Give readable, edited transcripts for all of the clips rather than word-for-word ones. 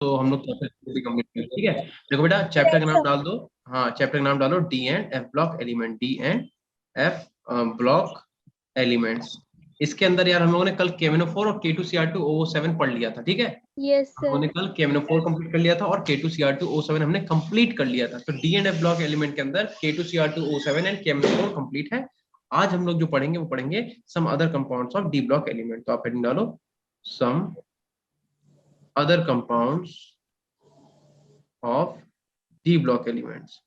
तो हम लोग चैप्टर कंप्लीट करेंगे, ठीक है। देखो बेटा, चैप्टर का नाम डाल दो। हाँ, चैप्टर का नाम डालो D and F block element, D and F block elements. इसके अंदर यार हम लोगों ने कल KMnO4 और K2Cr2O7 पढ़ लिया था, ठीक है। यस हम लोगों ने सर। कल KMnO4 कंप्लीट कर लिया था और K2Cr2O7 हमने कंप्लीट कर लिया था। तो D and F block element के अंदर K2Cr2O7 एंड KMnO4 कंप्लीट है। आज हम लोग जो पढ़ेंगे वो पढ़ेंगे some other compounds of D block element. तो आप हेडिंग डालो some other compounds of D block elements.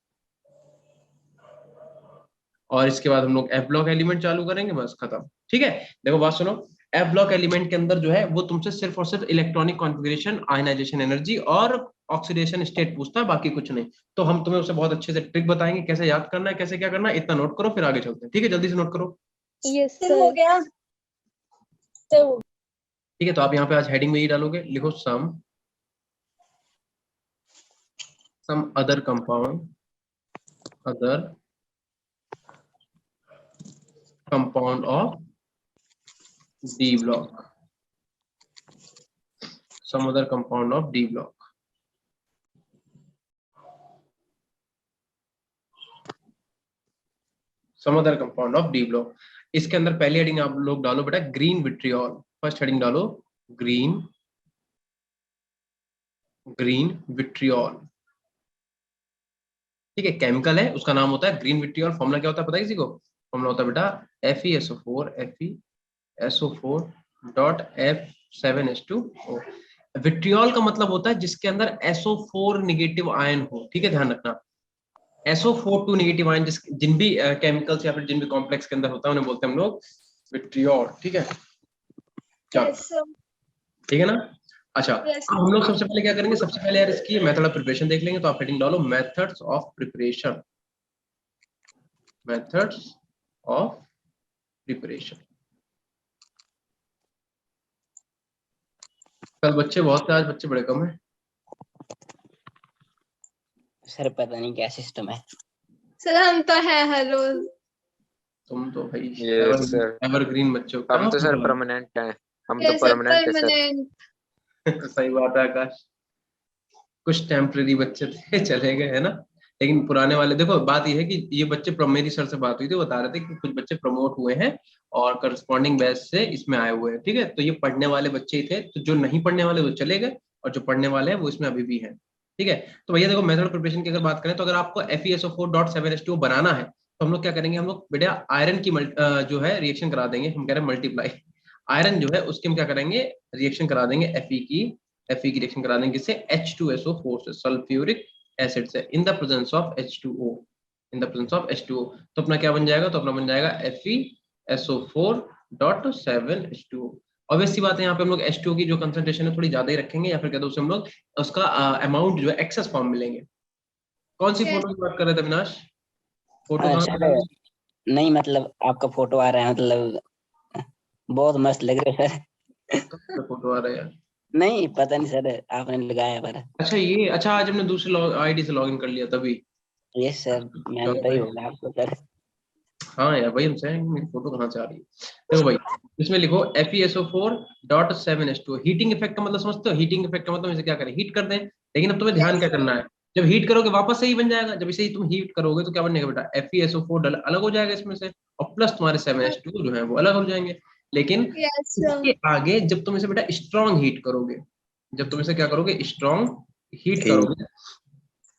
और इसके बाद हम लोग एफ ब्लॉक एलिमेंट चालू करेंगे, बस खत्म, ठीक है। देखो बात सुनो, एफ ब्लॉक एलिमेंट के अंदर जो है वो तुमसे सिर्फ और सिर्फ इलेक्ट्रॉनिक कॉन्फ़िगरेशन, आयनाइजेशन एनर्जी और ऑक्सीडेशन स्टेट पूछता है, बाकी कुछ नहीं। तो हम तुम्हें उसे बहुत अच्छे से ट्रिक बताएंगे, कैसे याद करना है, कैसे क्या करना है। इतना नोट करो, फिर आगे चलते हैं, ठीक है। जल्दी से नोट करो। यस हो सर। गया। तो ठीक है, तो आप यहाँ पे आज हेडिंग में ही डालोगे, लिखो some other compound, other compound of D block, some other compound of D block. Some other compound of D block. इसके अंदर पहली हेडिंग आप लोग डालो बेटा ग्रीन विट्रियोल। फर्स्ट हेडिंग डालो ग्रीन विट्रियोल, ठीक है। केमिकल है, उसका नाम होता है ग्रीन विट्रियोल। फॉर्मूला क्या होता है पता है किसी को? फॉर्मूला होता है बेटा FeSO4 डॉट F7H2O। विट्रियोल का मतलब होता है जिसके अंदर SO4 निगेटिव आयन हो, ठीक है, ध्यान रखना। SO4 नेगेटिव आयन जिन भी केमिकल्स या फिर जिन भी कॉम्प्लेक्स के अंदर होता है उन्हें बोलते हैं हम लोग विट्रियोल, ठीक है। चलो, ठीक है ना। अच्छा, अब हम लोग सबसे पहले क्या करेंगे, सबसे पहले यार इसकी मेथड ऑफ प्रिपरेशन देख लेंगे। तो आप हेडिंग डालो methods of preparation, methods of preparation. कल बच्चे बहुत थे, आज बच्चे बड़े कम है। सर पता नहीं क्या सिस्टम है। सर हम तो है हर रोज। तुम तो भाई सर एवरग्रीन बच्चे हो। हम तो सर परमानेंट हैं, हम तो परमानेंट है सर। सही बात है आकाश, कुछ टेम्परेरी बच्चे थे चले गए, है ना। लेकिन पुराने वाले देखो, बात ये है कि ये बच्चे, मेरी सर से बात हुई थी, बता रहे थे कि कुछ बच्चे प्रमोट हुए हैं और करस्पॉन्डिंग बैच से इसमें आए हुए हैं, ठीक है। तो ये पढ़ने वाले बच्चे ही थे, तो जो नहीं पढ़ने वाले वो चले गए और जो पढ़ने वाले हैं वो इसमें अभी भी हैं, ठीक है। तो भैया देखो, मेथड प्रिपरेशन की अगर बात करें तो अगर आपको FeSO4.7H2O बनाना है तो हम लोग क्या करेंगे, हम लोग बेटा आयरन की जो है रिएक्शन करा देंगे। हम कह रहे हैं मल्टीप्लाई आयरन जो है उसके हम क्या करेंगे, रिएक्शन करा देंगे Fe की रिएक्शन करा देंगे इससे H2SO4 से, सल्फ्यूरिक एसिड से, in the presence of H2O, in the presence of H2O। तो अपना क्या बन जाएगा, तो अपना बन जाएगा FeSO4.7H2O। ऑब्वियस सी बात है, यहाँ पे हम लोग H2O की जो कंसंट्रेशन है थोड़ी ज्यादा ही रखेंगे, या फिर कहते हैं उसे हम लोग उसका अमाउंट जो है एक्सेस फॉर्म मिलेंगे। कौन सी फोटो की बात कर रहे थे अविनाश? फोटो कहाँ? नहीं मतलब आपका फोटो आ रहा है, मतलब बहुत मस्त लग रहा है सर। फोटो आ रहा है यार? नहीं पता नहीं सर, आपने लगाया पर। अच्छा ये, अच्छा आज हमने दूसरे आईडी से लॉगिन कर लिया तभी। यस सर, मैं पता ही होगा आपको सर। हाँ यार भाई, हमसे मेरी फोटो कहाँ से आ रही है? देखो भाई, इसमें लिखो FeSO4.7H2O। हीटिंग इफेक्ट का मतलब समझते हो? हीटिंग इफेक्ट का मतलब इसे क्या करें, हीट कर दें। लेकिन अब तुम्हें ध्यान क्या करना है, जब हीट करोगे वापस से ही बन जाएगा। जब इसे ही तुम हीट करोगे तो क्या बनेगा बेटा, FeSO4 अलग हो जाएगा इसमें से, और प्लस तुम्हारे 7H2O जो है वो अलग हो जाएंगे। लेकिन इसके आगे जब तुम इसे बेटा स्ट्रॉन्ग हीट करोगे, जब तुम इसे क्या करोगे, स्ट्रॉन्ग हीट करोगे,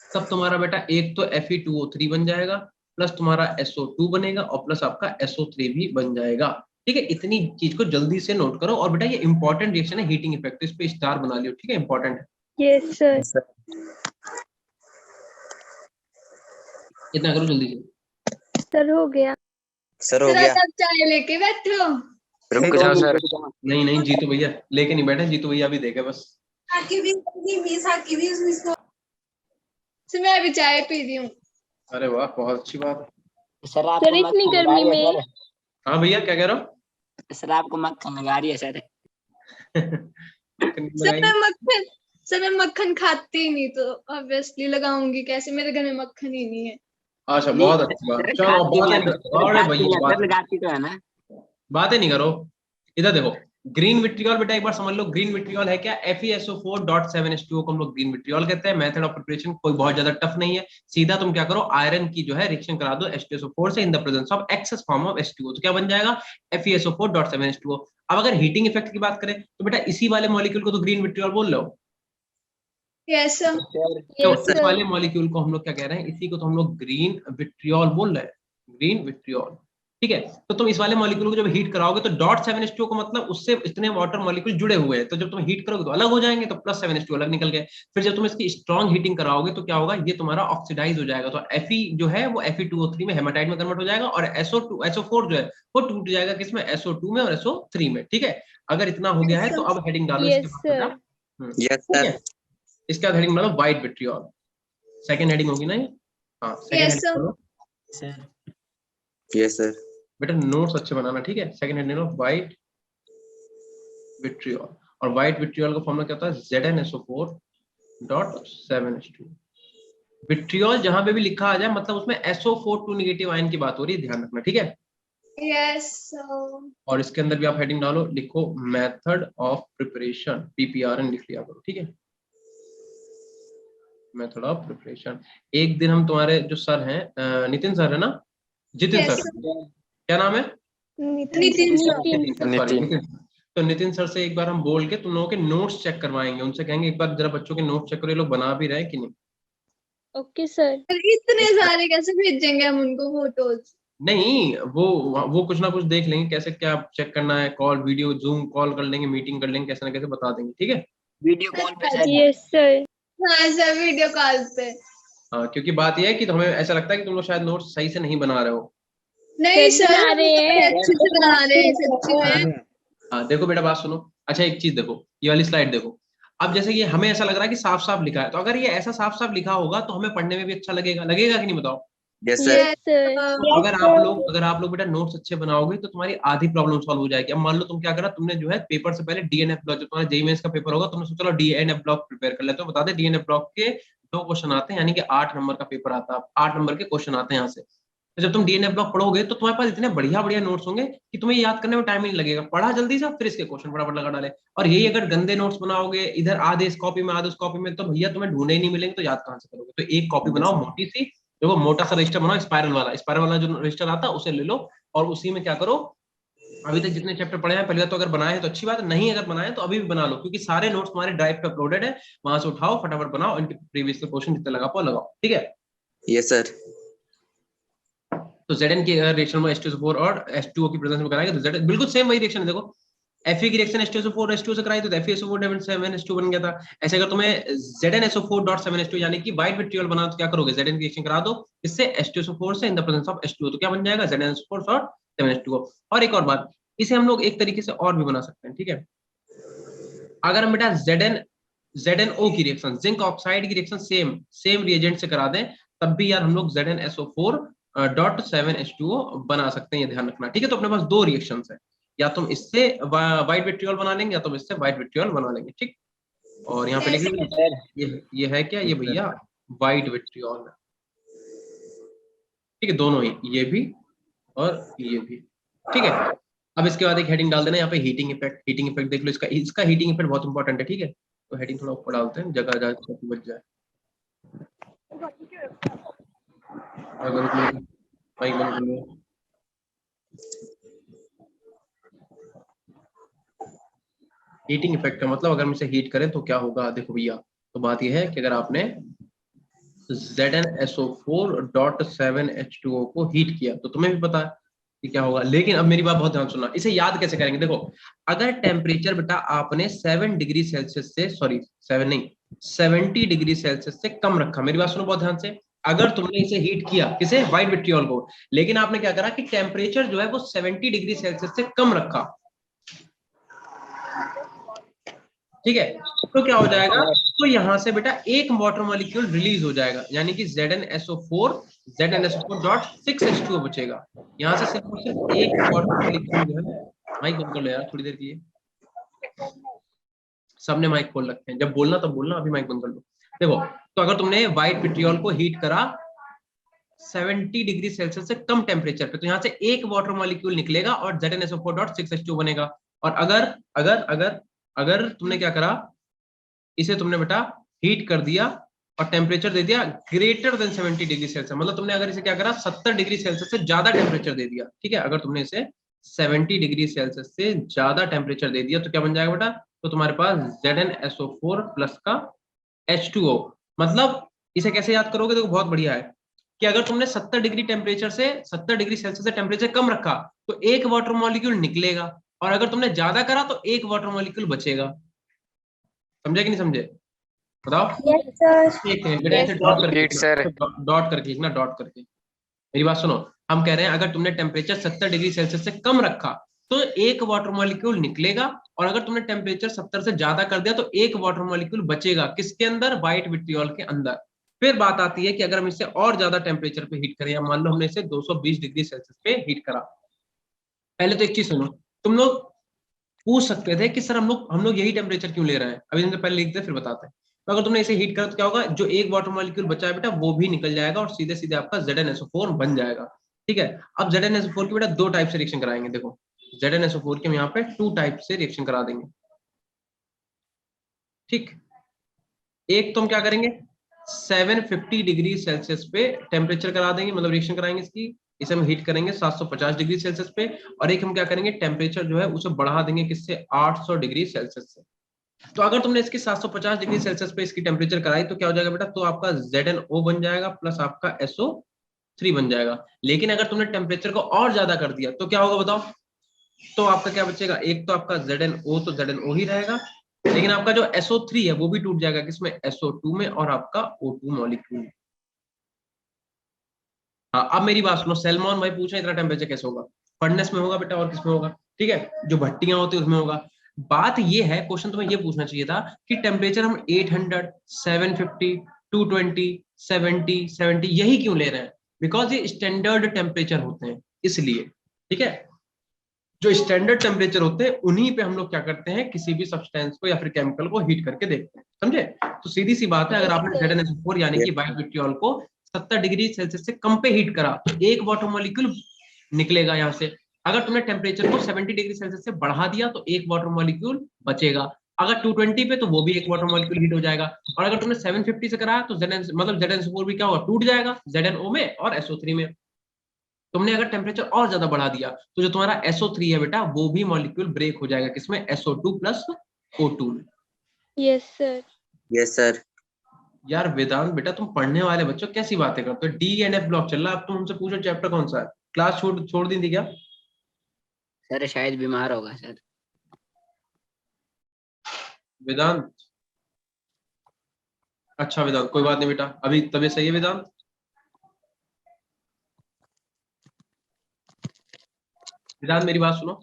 तब तुम्हारा बेटा एक तो Fe2O3 बन जाएगा, प्लस तुम्हारा SO2 बनेगा, और प्लस आपका SO3 भी बन जाएगा, ठीक है। इतनी चीज को जल्दी से नोट करो। और बेटा ये इंपॉर्टेंट रिएक्शन है, हीटिंग इफेक्ट, इस पे स्टार बना लियो, ठीक है, इंपॉर्टेंट है। Yes sir. इतना करो जल्दी से। सर हो गया। सर हो गया। चाय लेके बैठो। रुक जाओ सर। नहीं जीतू भैया लेके नहीं बैठे, जीतू भैया भी देखे बस। मैं भी चाय पी रही हूँ। अरे वाह, बहुत अच्छी बात है सर। आपको सर इतनी गर्मी में। हाँ भैया क्या कह रहे हो? सर आपको मक्खन लगा रही है सर। सर मैं मक्खन खाती ही नहीं, तो ऑब्वियसली लगाऊंगी कैसे, मेरे घर में मक्खन ही नहीं है। अच्छा बहुत अच्छी बात। चलो बातें नहीं करो, लगाती तो है ना। बातें नहीं करो। इधर देखो, ग्रीन विट्रियोल बेटा एक बार समझ लो, ग्रीन विट्रियोल है क्या, FeSO4.7H2O को हम लोग ग्रीन विट्रियोल कहते हैं। मेथड ऑफ प्रिपरेशन कोई बहुत ज्यादा टफ नहीं है, सीधा तुम क्या करो, आयरन की जो है रिएक्शन करा दो H2SO4 से in the presence of excess form of H2O, तो क्या बन जाएगा FeSO4.7H2O। अब अगर हीटिंग इफेक्ट की बात करें तो बेटा इसी वाले मॉलिक्यूल को तो ग्रीन विट्रियोल बोल रहे हो। Yes sir. तो Yes, इस sir. वाले मॉलिक्यूल को हम लोग क्या कह रहे हैं, इसी को तो हम लोग ग्रीन विट्रियोल बोल रहे हैं, ग्रीन विट्रियोल। ठीक है, तो तुम इस वाले मॉलिक्यूल को जब हीट कराओगे तो .7H2O का मतलब उससे इतने वाटर मॉलिक्यूल जुड़े हुए हैं, तो जब तुम हीट करोगे तो अलग हो जाएंगे, तो +7H2O अलग निकल गए। फिर जब तुम इसकी स्ट्रॉन्ग हीटिंग कराओगे तो क्या होगा, ये तुम्हारा ऑक्सीडाइज हो जाएगा, तो Fe जो है वो Fe2O3 में हेमाटाइट में कन्वर्ट हो जाएगा, और SO4 जो है वो टूट जाएगा किसमें, SO2 में और SO3 में। ठीक है, अगर इतना हो गया है तो अब हेडिंग डालो Yes, इसके बाद sir. बेटा। यस ठीक सर। है, इसका हेडिंग डालो व्हाइट विट्रियोल, सेकंड हेडिंग होगी ना ये, हाँ सेकंड Yes, हेडिंग sir. डालो यस सर। बेटा, नोट्स अच्छे बनाना। ठीक है, सेकंड हेडिंग डालो व्हाइट विट्रियोल, और व्हाइट विट्रियोल का फॉर्मूला क्या होता है, ZnSO4.7H2। विट्रियोल जहां पे भी लिखा आ जाए मतलब उसमें SO4 नेगेटिव आयन की बात हो रही है, ध्यान रखना। ठीक है, Yes, sir. और इसके अंदर भी आप हेडिंग डालो, लिखो मेथड ऑफ प्रिपरेशन, PPRN लिख लिया करो। ठीक है, मेथड ऑफ प्रिपरेशन। एक दिन हम तुम्हारे जो सर हैं, नितिन सर है ना, जितिन Yes, सर, क्या नाम है, नितिन sir. सॉरी नितिन। तो नितिन सर से एक बार हम बोल के तुम लोगों के नोट्स चेक करवाएंगे, उनसे कहेंगे एक बार जरा बच्चों के नोट्स चेक करो, ये लोग बना भी रहे हैं कि नहीं। Okay, sir. इतने सारे कैसे भेजेंगे हम उनको फोटोज? नहीं, वो कुछ ना कुछ देख लेंगे, कैसे क्या चेक करना है, कॉल वीडियो जूम कॉल कर लेंगे, मीटिंग कर लेंगे, कैसे ना कैसे बता देंगे। ठीक है, वीडियो कॉल पे सर। Yes, sir. हाँ सर, वीडियो कॉल पे। हाँ, क्योंकि बात यह है कि हमें ऐसा लगता है कि तुम लोग शायद नोट्स सही से नहीं बना रहे हो। नहीं सर सर, बना रहे हैं। अच्छे से बना रहे हैं सच्ची में। हाँ देखो बेटा, बात सुनो। अच्छा एक चीज देखो, ये वाली स्लाइड देखो। अब जैसे ये हमें ऐसा लग रहा है कि साफ साफ लिखा है, तो अगर ये ऐसा साफ साफ लिखा होगा तो हमें पढ़ने में भी अच्छा लगेगा, लगेगा कि नहीं बताओ। Yes sir. Yes, sir. तो अगर आप लोग बेटा नोट्स अच्छे बनाओगे तो तुम्हारी आधी प्रॉब्लम सॉल्व हो जाएगी। अब मान लो तुम क्या करा, तुमने जो है पेपर से पहले DNF ब्लॉक, जो तुम्हारा जेईई मेंस का पेपर होगा, तुमने सोचा चलो DNF ब्लॉक प्रिपेयर कर लेते हो। बता दे DNF ब्लॉक के 2 क्वेश्चन आते हैं, यानी कि 8 नंबर का पेपर आता है, 8 नंबर के क्वेश्चन आते हैं यहाँ से। तो जब तुम DNF ब्लॉक पढ़ोगे तो तुम्हारे पास इतने बढ़िया बढ़िया नोट्स होंगे कि तुम्हें याद करने में टाइम ही नहीं लगेगा, पढ़ा जल्दी से फिर इसके क्वेश्चन फटाफट लगा डाले। और यही अगर गंदे नोट्स बनाओगे, इधर आधे इस कॉपी में आधे उस कॉपी में, तो भैया तुम्हें ढूंढे ही नहीं मिलेंगे, तो याद कहाँ से करोगे। तो एक कॉपी बनाओ मोटी सी, देखो मोटा सा रजिस्टर बनाओ, स्पाइरल वाला जो रजिस्टर आता है उसे ले लो, और उसी में क्या करो, अभी तक जितने चैप्टर पढ़े हैं पहले तो अगर बनाए हैं तो अच्छी बात है, नहीं अगर बनाए तो अभी भी बना लो, क्योंकि सारे नोट्स तुम्हारे ड्राइव पे अपलोडेड है, वहां से उठाओ फटाफट बनाओ, इनके प्रीवियस क्वेश्चन जितने लगा पाओ लगाओ। ठीक है, यस सर। तो Zn की रिएक्शन में H2SO4 और H2O की प्रेजेंस में कराएंगे तो Zn बिल्कुल सेम वही रिएक्शन है। देखो Fe की रिएक्शन H2SO4 H2O से कराई तो FeSO4.7H2 बन गया था। ऐसे अगर तुम्हें ZnSO4.7H2 यानी कि व्हाइट विट्रियोल बना तो क्या करोगे, Zn की रिएक्शन करा दो इससे H2SO4 से in the presence of H2O, तो क्या बन जाएगा ZnSO4.7H2O। और एक और बात, इसे हम लोग एक तरीके से और भी बना सकते हैं। ठीक है, अगर हम बेटा ZnO की रिएक्शन, जिंक ऑक्साइड की रिएक्शन सेम रिएजेंट से करा दें, तब भी यार हम लोग ZnSO4.7H2O बना सकते हैं, ये ध्यान रखना। ठीक है, तो अपने पास 2 रिएक्शंस है, या तुम इससे व्हाइट विट्रियोल बना लेंगे या तुम इससे व्हाइट विट्रियोल बना लेंगे। ठीक, और यहाँ पे लिख लीजिए ये है क्या, ये भैया व्हाइट विट्रियोल है। ठीक है, दोनों ही, ये भी और ये भी। ठीक है, अब इसके बाद एक हेडिंग डाल देना यहाँ पे, हीटिंग इफेक्ट देख लो, इसका हीटिंग इफेक्ट बहुत इंपॉर्टेंट है। ठीक है, तो हेडिंग थोड़ा ऊपर डालते हैं, जगह जगह बच जाए। हीटिंग इफेक्ट का मतलब अगर हम इसे हीट करें तो क्या होगा, देखो भैया, तो बात यह है कि अगर आपने ZnSO4.7H2O को हीट किया तो तुम्हें भी पता है कि क्या होगा। लेकिन अब मेरी बात बहुत ध्यान सुनना, इसे याद कैसे करेंगे। देखो अगर टेम्परेचर बेटा आपने 7 डिग्री सेल्सियस से, सॉरी 7 नहीं 70 डिग्री सेल्सियस से कम रखा, मेरी बात सुनो बहुत ध्यान से। अगर तुमने इसे हीट किया, किसे, व्हाइट विट्रियोल को, लेकिन आपने क्या करा कि टेम्परेचर जो है वो 70 डिग्री सेल्सियस से कम रखा, ठीक है, तो क्या हो जाएगा, तो यहां से बेटा एक वाटर मॉलिक्यूल रिलीज हो जाएगा, यानी कि ZnSO4.6H2O बचेगा। यहां से सिर्फ और सिर्फ एक वाटर मॉलिक्यूल जो है, माइक बंद कर लो यार थोड़ी देर के लिए, सबने माइक खोल रखे हैं, जब बोलना तब बोलना, अभी माइक बंद कर लो। देखो, तो अगर तुमने व्हाइट विट्रियोल को हीट करा 70 डिग्री सेल्सियस से कम टेम्परेचर पे, तो यहाँ से एक वाटर मॉलिक्यूल निकलेगा और ZnSO4.6H2O बनेगा। और अगर अगर अगर अगर तुमने क्या करा, इसे तुमने बेटा हीट कर दिया और टेम्परेचर दे दिया ग्रेटर देन 70 डिग्री सेल्सियस, मतलब तुमने अगर इसे क्या करा 70 डिग्री सेल्सियस से ज्यादा टेम्परेचर दे दिया, ठीक है, अगर तुमने इसे 70 डिग्री सेल्सियस से ज्यादा टेम्परेचर दे दिया तो क्या बन जाएगा बेटा, तो तुम्हारे पास ZnSO4 प्लस का H2O। मतलब इसे कैसे याद करोगे, देखो बहुत बढ़िया है कि अगर तुमने 70 डिग्री टेम्परेचर से 70 डिग्री सेल्सियस से टेम्परेचर कम रखा तो एक वाटर मॉलिक्यूल निकलेगा, और अगर तुमने ज्यादा करा तो एक वाटर मॉलिक्यूल बचेगा। समझे कि नहीं समझे, बताओ। Yes sir. एक सेकंड बेटा, इसे डॉट करके Repeat, sir. डॉट करके लिखना, डॉट करके। मेरी बात सुनो, हम कह रहे हैं अगर तुमने टेम्परेचर 70 डिग्री सेल्सियस से कम रखा तो एक वाटर मॉलिक्यूल निकलेगा, और अगर तुमने टेम्परेचर 70 से ज्यादा कर दिया तो एक वाटर मॉलिक्यूल बचेगा, किसके अंदर, व्हाइट विट्रियोल के अंदर। फिर बात आती है कि अगर हम इसे और ज्यादा टेम्परेचर पे हीट करें, या मान लो हमने इसे 220 डिग्री सेल्सियस पे हीट करा। पहले तो एक चीज सुनो, तुम लोग पूछ सकते थे कि सर हम लोग यही टेम्परेचर क्यों ले रहे हैं, अभी तुमसे पहले लिखते फिर बताते हैं। तो अगर तुमने इसे हीट करा तो क्या होगा, जो एक वाटर मॉलिक्यूल बचा है बेटा वो भी निकल जाएगा और सीधे सीधे आपका ZnSO4 बन जाएगा। ठीक है, अब ZnSO4 की बेटा दो टाइप से रिएक्शन कराएंगे। देखो ZnSO4 के हम यहाँ पे 2 टाइप से रिएक्शन करा देंगे। ठीक, एक तो हम क्या करेंगे 750 डिग्री सेल्सियस पे टेम्परेचर करा देंगे, मतलब रिएक्शन कराएंगे इसकी, इसे हम हीट करेंगे 750 डिग्री सेल्सियस पे, और एक हम क्या करेंगे टेम्परेचर जो है उसे बढ़ा देंगे किससे, 800 डिग्री सेल्सियस से। तो अगर तुमने इसकी 750 डिग्री सेल्सियस पे इसकी टेम्परेचर कराई तो क्या हो जाएगा बेटा, तो आपका ZnO बन जाएगा प्लस आपका SO3 बन जाएगा। लेकिन अगर तुमने टेम्परेचर को और ज्यादा कर दिया तो क्या होगा बताओ, तो आपका क्या बचेगा, एक तो आपका ZnO तो ZnO ही रहेगा, लेकिन आपका जो SO3 है वो भी टूट जाएगा, किसमें, SO2 में, और आपका O2 मॉलिक्यूल। हाँ, अब मेरी बात सुनो, सैल्मन भाई पूछा इतना टेम्परेचर कैसे होगा, फर्नेस में होगा बेटा और किसमें होगा, ठीक है, जो भट्टियां होती है उसमें होगा। बात ये है, क्वेश्चन तुम्हें ये पूछना चाहिए था कि टेम्परेचर हम 800, 750, 220, 70, 70 यही क्यों ले रहे हैं, बिकॉज ये स्टैंडर्ड टेम्परेचर होते हैं इसलिए। ठीक है, जो स्टैंडर्ड टेम्परेचर होते हैं उन्हीं पे हम लोग क्या करते हैं, किसी भी सब्सटेंस को या फिर केमिकल को हीट करके देखते हैं, समझे। तो सीधी सी बात है, अगर आपने ZnSO4 यानी कि व्हाइट विट्रियोल को 70 डिग्री सेल्सियस से कम पे हीट करा तो एक वाटर मॉलिक्यूल निकलेगा यहाँ से, अगर तुमने टेम्परेचर को 70 डिग्री सेल्सियस से बढ़ा दिया तो एक वाटर मॉलिक्यूल बचेगा, अगर 220 पे तो वो भी एक वाटर मॉलिक्यूल हीट हो जाएगा, और अगर तुमने 750 से कराया तो मतलब ZnSO4 भी क्या होगा, टूट जाएगा ZnO में और SO3 में। तुमने अगर टेम्परेचर और ज्यादा बढ़ा दिया तो जो तुम्हारा SO3 है बेटा वो भी मॉलिक्यूल ब्रेक हो जाएगा, किसमें, SO2 प्लस O2 में। Yes sir. Yes, sir. यार वेदांत बेटा तुम पढ़ने वाले बच्चों कैसी बातें करते हो, DNF ब्लॉक चल रहा है, अब तुम हमसे पूछो चैप्टर कौन सा है, क्लास छोड़ दी थी क्या। सर शायद बीमार होगा सर। वेदांत, अच्छा वेदांत कोई बात नहीं बेटा, अभी तबीयत सही है वेदांत। वेदांत मेरी बात सुनो,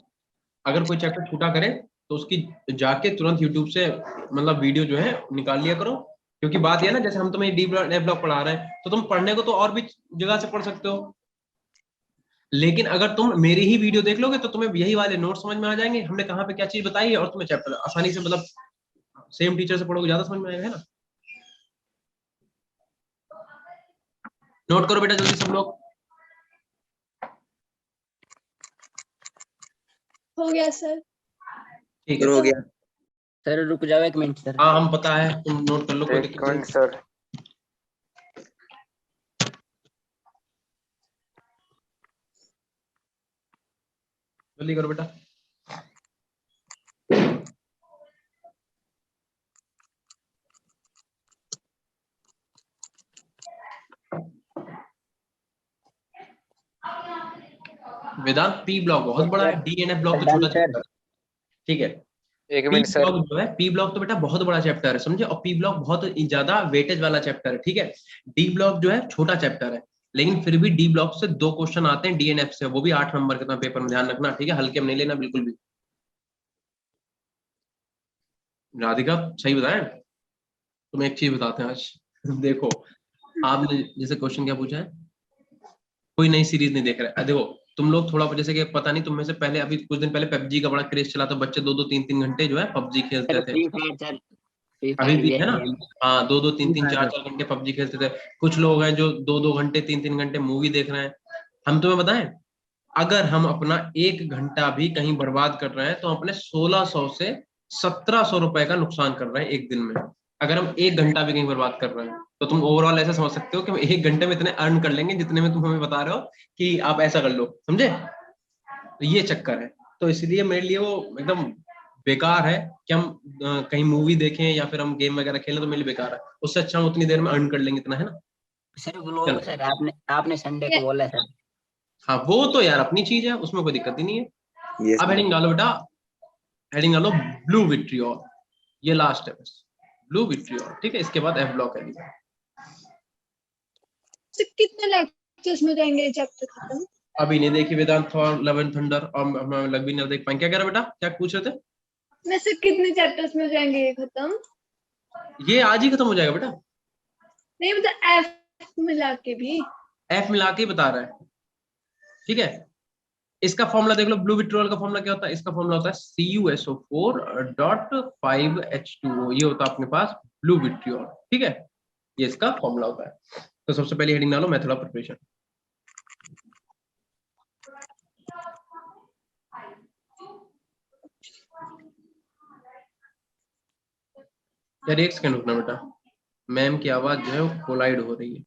अगर कोई चैप्टर छूटा करे तो उसकी जाके तुरंत यूट्यूब से मतलब वीडियो जो है निकाल लिया करो, क्योंकि बात यह ना, जैसे हम तुम्हें DNF ब्लॉक पढ़ा रहे हैं तो तुम पढ़ने को तो और भी जगह से पढ़ सकते हो, लेकिन अगर तुम मेरी ही वीडियो देख लोगे तो तुम्हें यही वाले नोट समझ में आ जाएंगे, हमने कहाँ पे क्या चीज बताई है, और तुम्हें चैप्टर आसानी से, मतलब सेम टीचर से पढ़ोगे ज्यादा समझ में आएगा, है ना। नोट करो बेटा जल्दी सब लोग। हो गया सर। ठीक है, हो गया। सर रुक जाओ 1 मिनट सर। हाँ हम पता है, तुम नोट कर लो, कोई दिक्कत नहीं। Sir. जल्दी करो बेटा। वेदांत पी ब्लॉक बहुत बड़ा है, DNF ब्लॉक तो छोटा चैप्टर है, ठीक है। एक पी मिनट सर। ब्लॉक जो है, पी ब्लॉक तो बेटा बहुत बड़ा चैप्टर है, समझे, और पी ब्लॉक बहुत ज्यादा वेटेज वाला चैप्टर है, ठीक है। डी ब्लॉक जो है छोटा चैप्टर है, लेकिन फिर भी डी ब्लॉक से 2 क्वेश्चन आते हैं DNF से, वो भी 8 नंबर के पेपर में, ध्यान रखना, ठीक है, हल्के में नहीं लेना बिल्कुल भी। राधिका सही बताएं, तुम्हें एक चीज बताते हैं आज देखो, आपने जैसे क्वेश्चन क्या पूछा है, कोई नई सीरीज नहीं देख रहा है, देखो तुम लोग थोड़ा, जैसे कि पता नहीं तुम में से पहले, अभी कुछ दिन पहले PUBG का बड़ा क्रेज चला, तो बच्चे 2-2 3-3 घंटे जो है PUBG खेलते थे, फ्री फायर सर, फ्री अभी फायर भी भी है ना। है। हाँ 2-2 3-3 4-4 घंटे PUBG खेलते थे, कुछ लोग हैं जो 2-2 घंटे 3-3 घंटे मूवी देख रहे हैं। हम तुम्हें बताएं, अगर हम अपना 1 घंटा भी कहीं बर्बाद कर रहे हैं तो अपने 1600 से 1700 रुपए का नुकसान कर रहे हैं एक दिन में। अगर हम 1 घंटा भी कहीं बर्बाद कर रहे हैं तो तुम ओवरऑल ऐसा समझ सकते हो कि हम 1 घंटे में इतने अर्न कर लेंगे जितने में तुम हमें बता रहे हो कि आप ऐसा कर लो, समझे? तो ये चक्कर है। तो इसलिए मेरे लिए वो एकदम बेकार है कि हम कहीं मूवी देखें या फिर हम गेम वगैरह खेलें, तो मेरे लिए बेकार है। उससे अच्छा हम उतनी देर में अर्न कर लेंगे इतना, है ना? सर ब्लॉग सर आपने संडे को बोला सर। हाँ वो तो यार अपनी चीज है, उसमें कोई दिक्कत ही नहीं है। यस अब हेडिंग डालो बेटा, हेडिंग डालो ब्लू विट्रियोल, ये लास्ट है बस, ब्लू विट्रियोल, ठीक है? इसके बाद एफ ब्लॉक है। कितने लेक्चर्स में जाएंगे चैप्टर खत्म? अभी नहीं देखी वेदांत फॉर लव एंड थंडर, और हम लग भी नहीं देख पाएंगे। क्या कह रहा बेटा, क्या पूछ रहे थे? मैं सर कितने चैप्टर्स में जाएंगे ये खत्म? ये आज ही खत्म हो जाएगा बेटा। नहीं मतलब एफ मिला के भी? एफ मिला के ही बता रहा है, ठीक है? इसका फॉर्मूला देख लो, ब्लू विट्रियोल का फॉर्मूला क्या होता है? इसका फॉर्मूला होता है CuSO4.5H2O, ये होता है अपने पास ब्लू विट्रियोल, ठीक है? ये इसका फॉर्मूला होता है। तो सबसे पहले हेडिंग डालो मेथड ऑफ प्रिपरेशन। यार एक सेकंड रुकना बेटा, मैम की आवाज जो है वो कोलाइड हो रही है।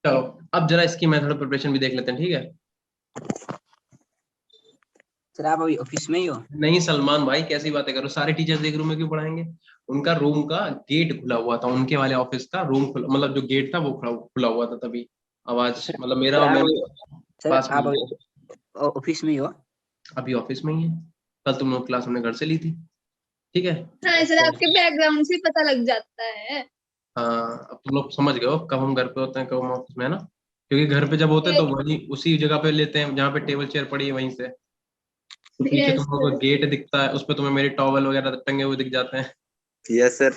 चलो अब जरा इसकी मेथड ऑफ प्रिपरेशन भी देख लेते हैं, ठीक है? सर आप अभी ऑफिस में ही हो? नहीं सलमान भाई, कैसी बातें करो, सारे टीचर्स एक रूम में क्यों पढ़ाएंगे? उनका रूम का गेट खुला हुआ था, उनके वाले ऑफिस का रूम खुला, मतलब जो गेट था वो खुला हुआ था, तभी आवाज, मतलब मेरा और मैम पास में। आप ऑफिस में ही हो? अभी ऑफिस में ही है, कल तुम लोग क्लास हमने घर से ली थी, ठीक है? हाँ सर आपके बैकग्राउंड से पता लग जाता है। हाँ अब तुम लोग समझ गए हो कब हम घर पे होते हैं कब हम ऑफिस में, है ना? क्योंकि घर पे जब होते हैं तो वही उसी जगह पे लेते हैं जहाँ पे टेबल चेयर पड़ी है वहीं से। तो पीछे यस तुम लोगों को गेट दिखता है, उस पर तुम्हें मेरे टॉवल वगैरह टंगे हुए दिख जाते हैं। Yes sir.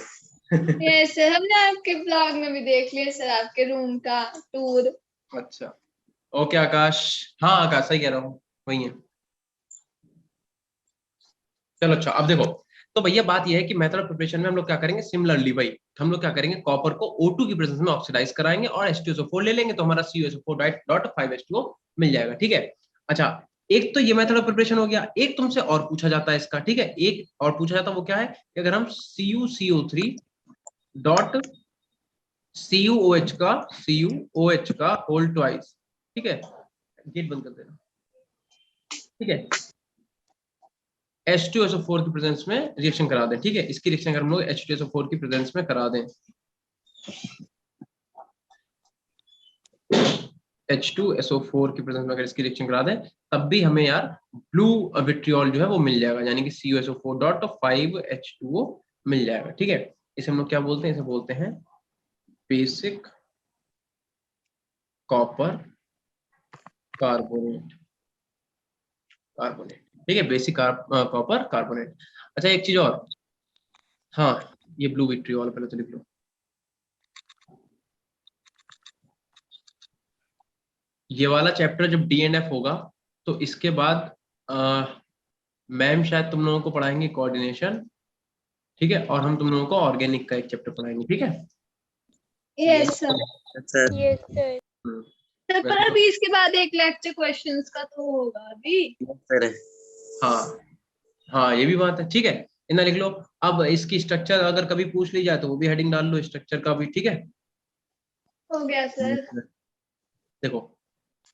यस सर, हमने आपके ब्लॉग में भी देख लिया सर आपके रूम का टूर। अच्छा ओके आकाश, हाँ आकाश सही कह रहा हूँ, वही है। चलो अच्छा अब देखो, तो भैया बात यह है कि मेथड ऑफ प्रिपरेशन में हम लोग क्या करेंगे, सिमिलरली भाई हम लोग क्या करेंगे, कॉपर को O2 की प्रेजेंस में ऑक्सीडाइज कराएंगे और H2SO4 ले लेंगे, तो हमारा CuSO4.5H2O मिल जाएगा, ठीक है? अच्छा एक तो ये मेथड ऑफ प्रिपरेशन हो गया। एक तुमसे और पूछा जाता है इसका, ठीक है? एक और पूछा जाता है, वो क्या है कि अगर हम CuCO3 डॉट CuOH का होल ट्वाइस, ठीक है? गेट बंद कर देना, ठीक है? H2SO4 की प्रेजेंस में रिएक्शन करा दें, ठीक है? इसकी रिएक्शन अगर हम लोग H2SO4 की प्रेजेंस में करा दें, H2SO4 की प्रेजेंस में अगर इसकी रिएक्शन करा दें, तब भी हमें यार ब्लू विट्रियोल जो है वो मिल जाएगा, यानी कि CuSO4.5H2O मिल जाएगा, ठीक है? इसे हम लोग क्या बोलते हैं, इसे बोलते हैं बेसिक कॉपर कार्बोनेट, ठीक है? Basic copper carbonate. अच्छा एक चीज और, हाँ ये ब्लू विट्रियोल पहले तो लिख लो। ये वाला चैप्टर जब DNF होगा तो इसके बाद मैम शायद तुम लोगों को पढ़ाएंगे कोऑर्डिनेशन, ठीक है? और हम तुम लोगों को ऑर्गेनिक का एक चैप्टर पढ़ाएंगे, ठीक है? Yes sir. Sir Yes, sir. Sir पर अभी इसके बाद एक लेक्चर क्वेश्चंस का तो होगा अभी। सर हाँ हाँ ये भी बात है, ठीक है? इतना लिख लो। अब इसकी स्ट्रक्चर अगर कभी पूछ ली जाए तो वो भी हेडिंग डाल लो स्ट्रक्चर का भी, ठीक है? हो गया सर। देखो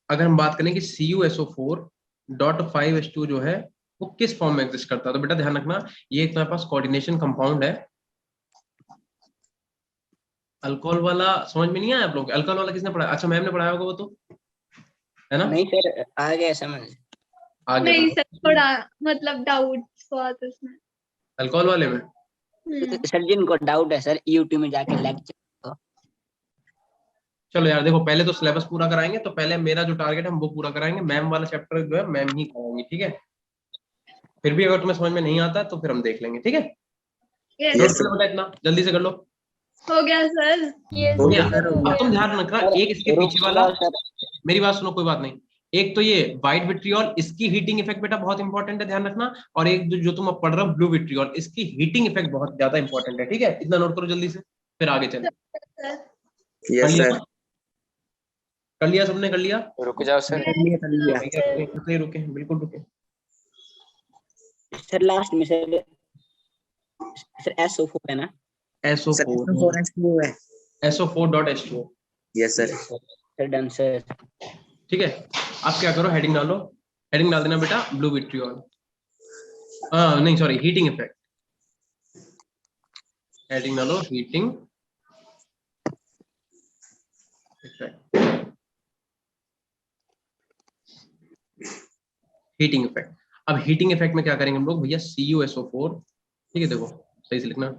अगर हम बात करें कि CuSO4.5H2 जो है वो किस फॉर्म में एग्जिस्ट करता है, तो बेटा ध्यान रखना ये एक तुम्हारे पास कोऑर्डिनेशन कंपाउंड है। अल्कोहल वाला समझ में नहीं आया आप लोग? अल्कोहल वाला किसने पढ़ाया? अच्छा मैम ने पढ़ाया होगा वो तो, है ना? नहीं सर आ गया समझ। आगे नहीं सर थोड़ा मतलब डाउट्स बहुत उसमें। अल्कोहल वाले में सर जिनको डाउट है सर यूट्यूब में जाके लेक्चर। चलो यार देखो, पहले तो सिलेबस पूरा कराएंगे, तो पहले मेरा जो टारगेट है हम वो पूरा कराएंगे। मैम वाला चैप्टर जो है मैम ही कराएंगे, ठीक है? फिर भी अगर तुम्हें समझ में नहीं आता तो फिर हम देख लेंगे, ठीक है? यस नोट कर लो बेटा, इतना जल्दी से कर लो। हो गया सर। Yes, हो गया। sir, हो अब तुम गया। ध्यान रखना, एक इसके पीछे वाला, मेरी बात सुनो, कोई बात नहीं। एक तो ये व्हाइट विट्रियोल, इसकी हीटिंग इफेक्ट बेटा बहुत इंपॉर्टेंट है, ध्यान रखना। और एक जो तुम अब पढ़ रहे हो ब्लू विट्रियोल, इसकी हीटिंग इफेक्ट बहुत ज्यादा इंपॉर्टेंट है, ठीक है? इतना नोट करो जल्दी से, फिर आगे चले। सर कर यस लिया सर। ना? कर लिया सबने? कर लिया? रुक जाओ सर। रुके रुके, बिल्कुल रुके। सर लास्ट में सर SO4 है ना? SO4 है। SO4.H2O, yes sir. Sir done sir. ठीक है? आप क्या करो, हेडिंग डालो, हेडिंग डाल देना बेटा ब्लू विट्रियोल। नहीं सॉरी, हीटिंग इफेक्ट, हेडिंग डालो हीटिंग इफेक्ट, हीटिंग इफेक्ट। अब हीटिंग इफेक्ट में क्या करेंगे हम लोग भैया, CuSO4, ठीक है? देखो सही से लिखना,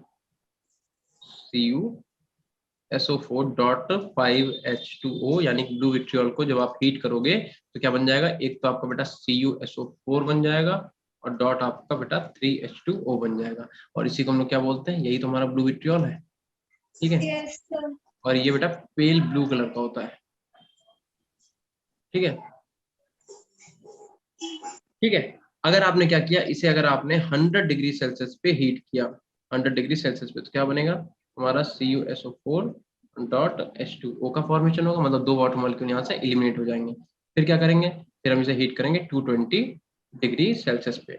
CuSO4.5H2O, यानी कि ब्लू विट्रियोल को जब आप हीट करोगे तो क्या बन जाएगा, एक तो आपका बेटा CuSO4 बन जाएगा और डॉट आपका बेटा 3H2O बन जाएगा। और इसी को हम लोग क्या बोलते हैं, यही तो हमारा ब्लू विट्रियोल है, ठीक है? Yes sir. और ये बेटा पेल ब्लू कलर का होता है, ठीक है? ठीक है? अगर आपने क्या किया, इसे अगर आपने 100 डिग्री सेल्सियस पे हीट किया, 100 डिग्री सेल्सियस पे, तो क्या बनेगा हमारा CuSO4.H2O का फॉर्मेशन होगा, मतलब 2 वाटर मॉलिक्यूल यहाँ से एलिमिनेट हो जाएंगे। फिर क्या करेंगे, फिर हम इसे हीट करेंगे 220 डिग्री सेल्सियस पे,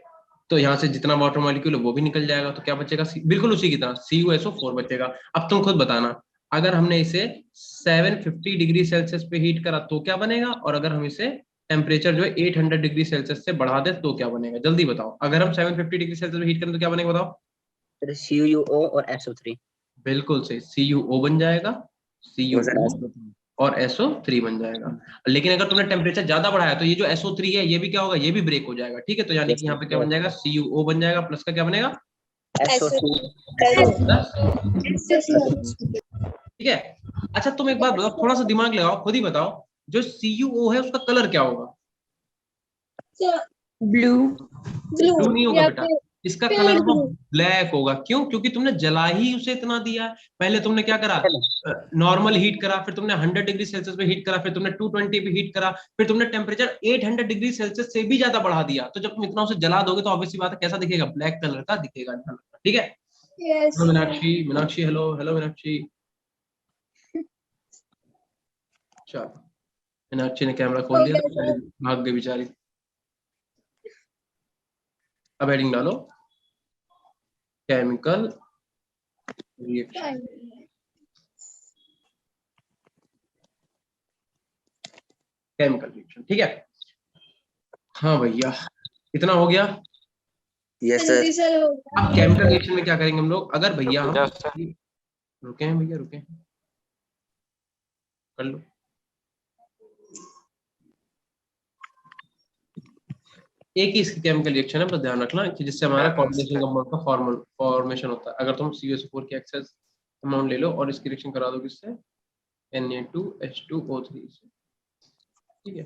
तो यहाँ से जितना वाटर मॉलिक्यूल है वो भी निकल जाएगा, तो क्या बचेगा, बिल्कुल उसी की तरह CuSO4 बचेगा। अब तुम खुद बताना, अगर हमने इसे 750 डिग्री सेल्सियस पे हीट करा तो क्या बनेगा, और अगर हम इसे टेम्परेचर जो है 800 डिग्री सेल्सियस से बढ़ा दे तो क्या बनेगा, जल्दी बताओ। अगर हम 750 डिग्री सेल्सियस पे हीट करें तो क्या बनेगा, बताओ। सर CuO और SO3। बिल्कुल सही, CuO बन जाएगा, CuO और SO3 बन जाएगा। लेकिन अगर तुमने टेम्परेचर ज्यादा बढ़ाया तो ये जो SO3 है ये भी क्या होगा, ये भी ब्रेक हो जाएगा, ठीक है? तो यानी कि यहाँ पे क्या बन जाएगा, CuO बन जाएगा, प्लस का क्या बनेगा, SO2। ठीक है? अच्छा तुम एक बात बताओ, थोड़ा सा दिमाग लगाओ, खुद ही बताओ, जो CuO है उसका कलर क्या होगा? Blue. ब्लू नहीं होगा या बेटा, फिर इसका pale कलर होगा blue। ब्लैक होगा। क्यों? क्योंकि तुमने जला ही उसे इतना दिया है। पहले तुमने क्या करा, नॉर्मल हीट करा, फिर तुमने 100 डिग्री सेल्सियस पे हीट करा, फिर तुमने 220 पे हीट करा, फिर तुमने टेम्परेचर 800 डिग्री सेल्सियस से भी ज्यादा बढ़ा दिया। तो जब तुम इतना उसे जला दोगे तो ऑब्वियसली बात है कैसा दिखेगा, ब्लैक कलर का दिखेगा, ठीक है? Yes hello Meenakshi, Meenakshi hello, hello Meenakshi. चलो मीनाक्षी ने कैमरा खोल दिया तो पहले भाग गई बेचारी। अब हेडिंग डालो, केमिकल रिएक्शन, केमिकल रिएक्शन, ठीक है? हाँ भैया, इतना हो गया। Yes sir. जल्दी सर हो गया। अब केमिकल रिएक्शन में क्या करेंगे हम लोग, अगर भैया रुक हम जाओ सर। रुके हैं भैया, रुके हैं, कर लो। एक ही इसकी केमिकल रिएक्शन है, बस ध्यान रखना कि जिससे हमारा कॉम्बिनेशन कंपाउंड का फॉर्मेशन होता है। अगर तुम CuSO4 की एक्सेस अमाउंट ले लो और इसकी रिएक्शन करा दो किससे, Na2H2O3 से, ठीक है?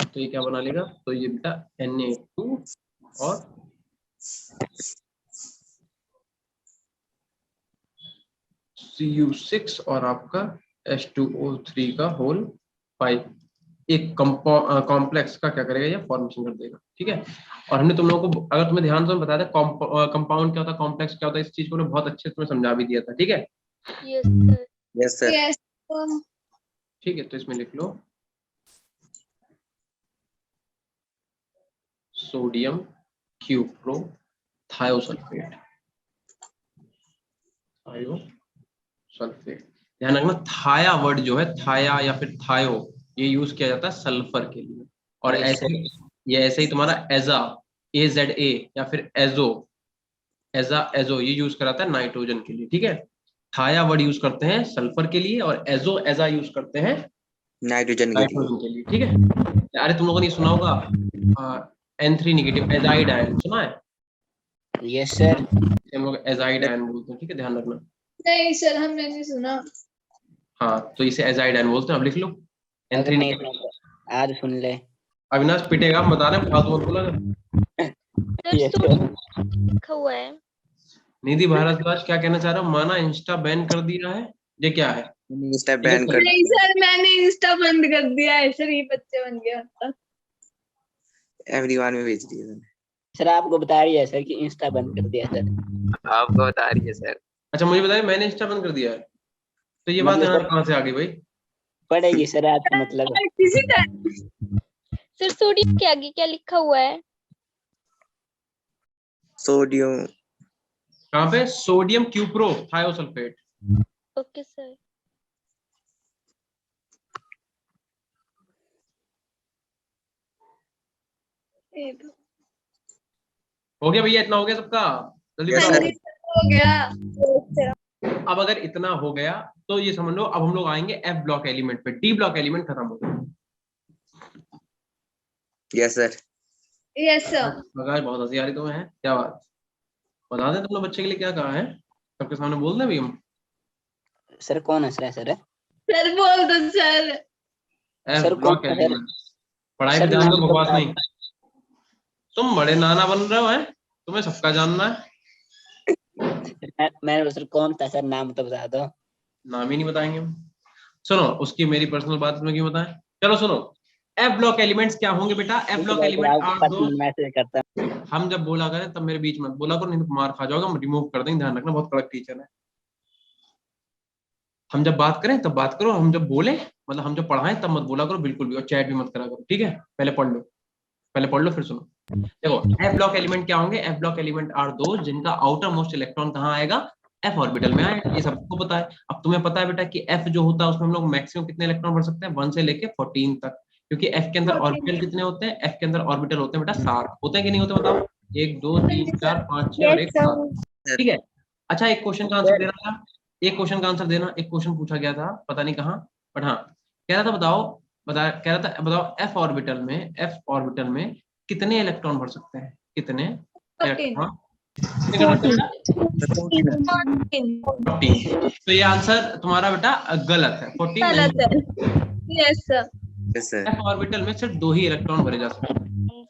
तो ये क्या बना लेगा, तो ये बेटा Na2 और Cu6 और आपका H2O3 का होल 5, एक कॉम्प्लेक्स का क्या करेगा, ये फॉर्मेशन कर देगा, ठीक है? और हमने तुम लोगों को, अगर तुम्हें ध्यान से बताया था कंपाउंड क्या होता है, कॉम्प्लेक्स क्या होता है, इस चीज को बहुत अच्छे से तुम्हें समझा भी दिया था, ठीक है? Yes, sir. Yes sir. Yes ठीक है, तो इसमें लिख लो सोडियम क्यूप्रो थायोसल्फेट, थायोसल्फेट। ध्यान रखना थाया वर्ड जो है, थाया या फिर थायो, ये यूज किया जाता है सल्फर के लिए। और ऐसे ये ऐसे ही तुम्हारा एजा, AZA, या फिर एजो, एजो ये यूज कराता है नाइट्रोजन के लिए, ठीक है? थाया वर्ड यूज करते हैं सल्फर के लिए, और एजा यूज करते हैं नाइट्रोजन के लिए। नाइट्रोजन के लिए, ठीक है? अरे तुम लोगों ने सुना होगा N3 नेगेटिव एजाइड आयन, सुना है? Yes sir. हम लोग एजाइड आयन बोलते हैं, ठीक है? ध्यान रखना। नहीं सर हमने नहीं सुना। हाँ तो इसे एजाइड आयन बोलते हैं। अब लिख लो अगर N3 नहीं नेगेटिव। सुना तो आज सुन ले। अविनाश पिटेगा, हम बता रहे हैं, फालतू मत बोला कर। Sir, yes sodium sir. लिखा हुआ है। निधि भारद्वाज क्या कहना चाह रहा हूँ, माना इंस्टा बैन कर दिया है। ये क्या है? स्टेप बैन कर नहीं सर, मैंने इंस्टा बंद कर दिया है सर, ये बच्चे बन गया मतलब। एवरीवन में भेज दिया मैंने। सर आपको बता रही है सर कि इंस्टा बंद कर दिया सर। आपको बता रही है सर। अच्छा मुझे बताइए, मैंने इंस्टा बंद कर दिया है, तो ये बात मतलब यहाँ सर कहाँ से आ गई भाई? पड़ेगी सर आपको मतलब। किसी का सर सोडियम के आगे क्या लिखा हुआ है? सोडियम कहाँ पे? Sodium cupro thiosulphate. Okay sir. हो गया भैया? इतना हो गया सबका? जल्दी Yes, बताओ। sir. हो गया। अब अगर इतना हो गया तो ये समझ लो, अब हम लोग आएंगे एफ ब्लॉक एलिमेंट पे। डी ब्लॉक एलिमेंट खत्म हो गया। Yes sir. Yes sir. Prakash बहुत हंसी आ रही तुम्हें, है क्या बात? बता दें तुमने बच्चे के लिए क्या कहा है, सबके सामने बोल दें भी हम। सर कौन है सर? सर बोल दो सर। एफ सर ब्लॉक कौन सा सर? एलिमेंट। पढ़ाई सर पे ध्यान दो, नाम तो बकवास बता नहीं। तुम बड़े नाना बन रहे हो, हैं तुम्हें सबका जानना है। मैंने सर कौन था सर, नाम तो बता दो। नाम ही नहीं बताएंगे हम। सुनो, उसकी मेरी पर्सनल बात तुम्हें क्यों बताएं। चलो सुनो, एफ ब्लॉक एलिमेंट्स क्या होंगे बेटा? एफ ब्लॉक एलिमेंट आपको आर दो। पर्सनल मैसेज करता हूँ। हम जब बोला करें तब मेरे बीच में बोला करो, नहीं तो मार खा जाओगे, हम रिमूव कर देंगे, ध्यान रखना, बहुत कड़क टीचर है। हम जब बात करें तब बात करो, हम जब बोले मतलब हम जब पढ़ाएं तब मत बोला करो बिल्कुल भी, और चैट भी मत करा करो, ठीक है? पहले पढ़ लो, पहले पढ़ लो फिर सुनो। देखो एफ ब्लॉक एलिमेंट क्या होंगे? एफ ब्लॉक एलिमेंट आर दो जिनका आउटर मोस्ट इलेक्ट्रॉन कहाँ आएगा? एफ ऑर्बिटल में आएगा। ये सबको पता है। अब तुम्हें पता है बेटा कि एफ जो होता है उसमें हम लोग मैक्सिमम कितने इलेक्ट्रॉन भर सकते हैं? 1 से लेके 14 तक। क्योंकि एफ के अंदर ऑर्बिटल कितने होते हैं? एफ के अंदर ऑर्बिटल होते हैं बेटा 7। होते हैं कि नहीं होते बताओ? 1 2 3 4 5 6 और 1 7। ठीक है। अच्छा एक क्वेश्चन का आंसर देना था, एक क्वेश्चन का आंसर देना। एक क्वेश्चन पूछा गया था, पता नहीं कहाँ, बट हाँ कह रहा था बताओ, कह रहा था बताओ एफ ऑर्बिटल में, एफ ऑर्बिटल में कितने इलेक्ट्रॉन भर सकते हैं? कितने इलेक्ट्रॉन? 14। तो ये आंसर तुम्हारा बेटा गलत है, 14 नहीं। गलत है। Yes sir. Yes sir. F orbital में सिर्फ 2 ही इलेक्ट्रॉन भरे जा सकते हैं।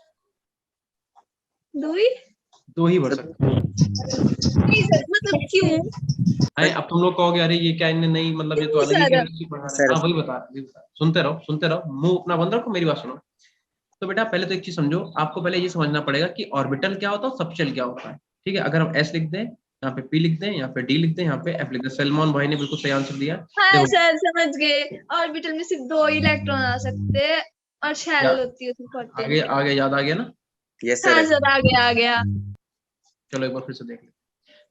दूरी 2 ही भर सकते हैं। नहीं सर, मतलब क्यों? है, अब तुम लोग कहोगे अरे ये क्या इनने नहीं, मतलब ये तो अलग ही केमिस्ट्री पढ़ा रहे हैं। हाँ वही बता, सुनते रहो सुनते रहो, मुंह अपना बंद रखो, मेरी बात सुनो। तो बेटा पहले तो एक चीज समझो, आपको पहले ये समझना पड़ेगा कि ऑर्बिटल क्या होता है, सबशेल क्या होता है। ठीक है, अगर हम एस लिख दें, यहाँ पे पी लिख दें, यहाँ पे डी लिख दें, यहाँ पे एफ लिख दें। सलमान भाई ने बिल्कुल सही आंसर दिया। हाँ सर समझ गए, ऑर्बिटल में सिर्फ 2 इलेक्ट्रॉन आ सकते हैं और शेल होती है उसमें 14। आगे आगे याद आ गया ना? यस हाँ सर। सर आ गया। चलो एक बार फिर से देख ले।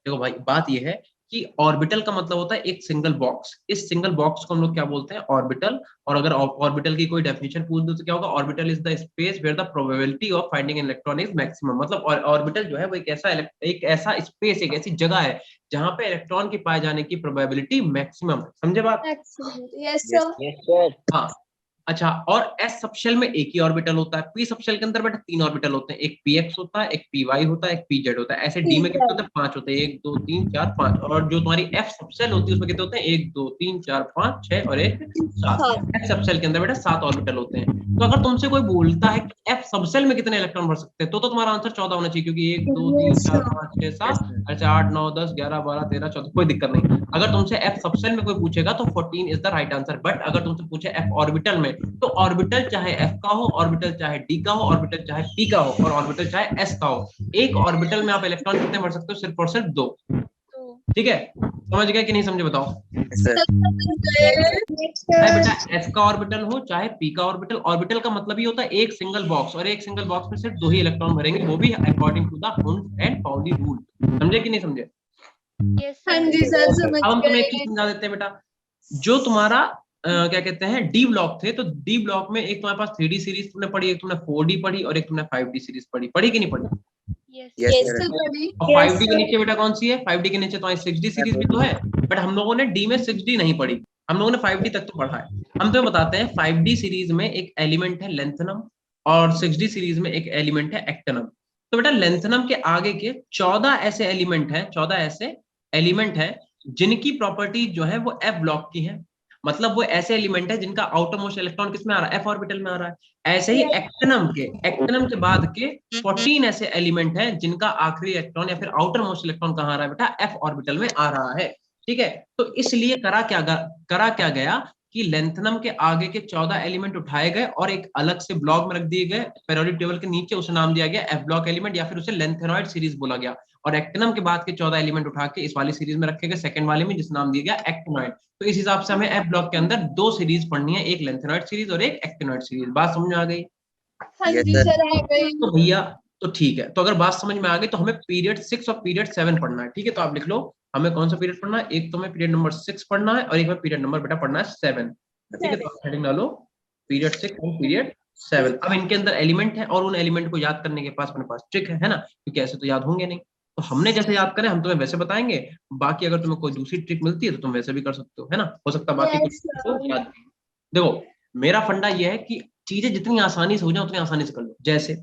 देखो भाई बात ये है कि ऑर्बिटल का मतलब होता है एक सिंगल बॉक्स। इस सिंगल बॉक्स को हम लोग क्या बोलते हैं? ऑर्बिटल। और अगर ऑर्बिटल की कोई डेफिनेशन पूछ दो तो क्या होगा? Orbital is the space where the probability of finding an electron is maximum. मतलब ऑर्बिटल जो है वो एक ऐसा स्पेस, एक ऐसी जगह है जहां पे इलेक्ट्रॉन की पाए जाने की प्रोबेबिलिटी मैक्सिमम है। समझे बात? Yes sir. Yes sir. हाँ। अच्छा, और एस सबशेल में एक ही ऑर्बिटल होता है। पी सबशेल के अंदर बेटा 3 ऑर्बिटल होते हैं, एक पीएक्स होता है, एक पीवाई होता है, एक पीजेड होता है। ऐसे डी में कितने होते हैं? 5 होते हैं, 1 2 3 4 5। और जो तुम्हारी एफ सबशेल होती है उसमें कितने होते हैं? 1 2 3 4 5 6 और 1 7। एफ सबशेल के अंदर बेटा 7 ऑर्बिटल होते हैं। तो अगर तुमसे कोई बोलता है कि एफ सबशेल में कितने इलेक्ट्रॉन भर सकते हैं, तो तुम्हारा आंसर 14 होना चाहिए, क्योंकि 1 2 3 4 5 6 7 ऐसे 8 9 10 11 12 13 14, कोई दिक्कत नहीं। अगर तुमसे एफ सबशेल में कोई पूछेगा तो 14 is the right answer. But अगर तुमसे पूछे एफ ऑर्बिटल में, तो ऑर्बिटल चाहे एफ का हो, ऑर्बिटल चाहे डी का हो, ऑर्बिटल चाहे पी का हो, और ऑर्बिटल चाहे एस का हो, एक ऑर्बिटल में आप इलेक्ट्रॉन कितने भर सकते हो? सिर्फ और सिर्फ 2। ठीक है, समझ गए कि नहीं समझे बताओ? Yes sir. चाहे बेटा एस का ऑर्बिटल हो चाहे पी का ऑर्बिटल, ऑर्बिटल का मतलब ही होता है एक सिंगल बॉक्स, और एक सिंगल बॉक्स में सिर्फ 2 ही इलेक्ट्रॉन भरेंगे, वो भी according to the Hund and Pauli rule. समझे कि नहीं समझे? हाँ जी सर समझ अब हम तुम्हें एक गए। चीज समझा देते हैं बेटा। जो तुम्हारा क्या कहते हैं डी ब्लॉक थे, तो डी ब्लॉक में एक तुम्हारे पास 3D सीरीज तुमने पढ़ी, एक तुमने 4D पढ़ी और एक तुमने 5D सीरीज पढ़ी कि नहीं पढ़ी? Yes sir. और 5D के नीचे बेटा कौन सी है? 5D के नीचे तुम्हारी 6D सीरीज भी तो है। बट हम लोगों ने डी में 6D नहीं पढ़ी, हम लोगों ने 5D तक तो पढ़ा है। हम तुम्हें बताते हैं 5D सीरीज में एक एलिमेंट है लेंथनम, और 6D सीरीज में एक एलिमेंट है एक्टिनम। तो बेटा लेंथनम के आगे के 14 ऐसे एलिमेंट हैं, 14 ऐसे एलिमेंट हैं जिनकी प्रॉपर्टी जो है वो एफ ब्लॉक की है। मतलब वो ऐसे एलिमेंट है जिनका आउटर मोस्ट इलेक्ट्रॉन किसमें आ रहा है? एफ ऑर्बिटल में आ रहा है। ऐसे ही एक्टिनम के बाद के 14 ऐसे एलिमेंट हैं जिनका आखिरी इलेक्ट्रॉन या फिर आउटर मोस्ट इलेक्ट्रॉन कहाँ आ रहा है बेटा? एफ ऑर्बिटल में आ रहा है। ठीक है। तो इसलिए करा क्या गया कि लेंथनम के आगे के 14 एलिमेंट उठाए गए और एक अलग से ब्लॉक में रख दिए गए पीरियोडिक टेबल के नीचे, उसे नाम दिया गया एफ ब्लॉक एलिमेंट या फिर उसे लेंथेनॉइड सीरीज बोला गया। और एक्टिनम के बाद के 14 एलिमेंट उठा के इस वाली सीरीज में रखे गए, सेकंड वाले में, जिसका नाम दिया गया एक्टिनॉइड। तो इस हिसाब से हमें एफ ब्लॉक के अंदर दो सीरीज पढ़नी है, एक लेंथेनॉइड सीरीज और एक एक्टिनॉइड सीरीज। बात समझ में आ गई? हाँ Yes, जी sir. सर आ गई। तो भैया तो ठीक है, तो अगर बात समझ में आ गई तो हमें पीरियड 6 और पीरियड 7 पढ़ना है। ठीक है, तो आप लिख लो हमें कौन सा पीरियड पढ़ना है। एक तो हमें पीरियड नंबर 6 पढ़ना है और एक में पीरियड नंबर बेटा पढ़ना है 7। ठीक है, तो आप हेडिंग डालो पीरियड 6 और पीरियड 7। अब इनके अंदर एलिमेंट है और उन एलिमेंट को याद करने के पास अपने पास ट्रिक है ना, क्योंकि ऐसे तो याद होंगे नहीं। तो हमने जैसे याद करें हम तुम्हें वैसे बताएंगे, बाकी अगर तुम्हें कोई दूसरी ट्रिक मिलती है तो तुम वैसे भी कर सकते हो, है ना। हो सकता है बाकी Yes, कुछ तो याद नहीं। देखो मेरा फंडा ये है कि चीजें जितनी आसानी से हो जाए उतनी आसानी से कर लो। जैसे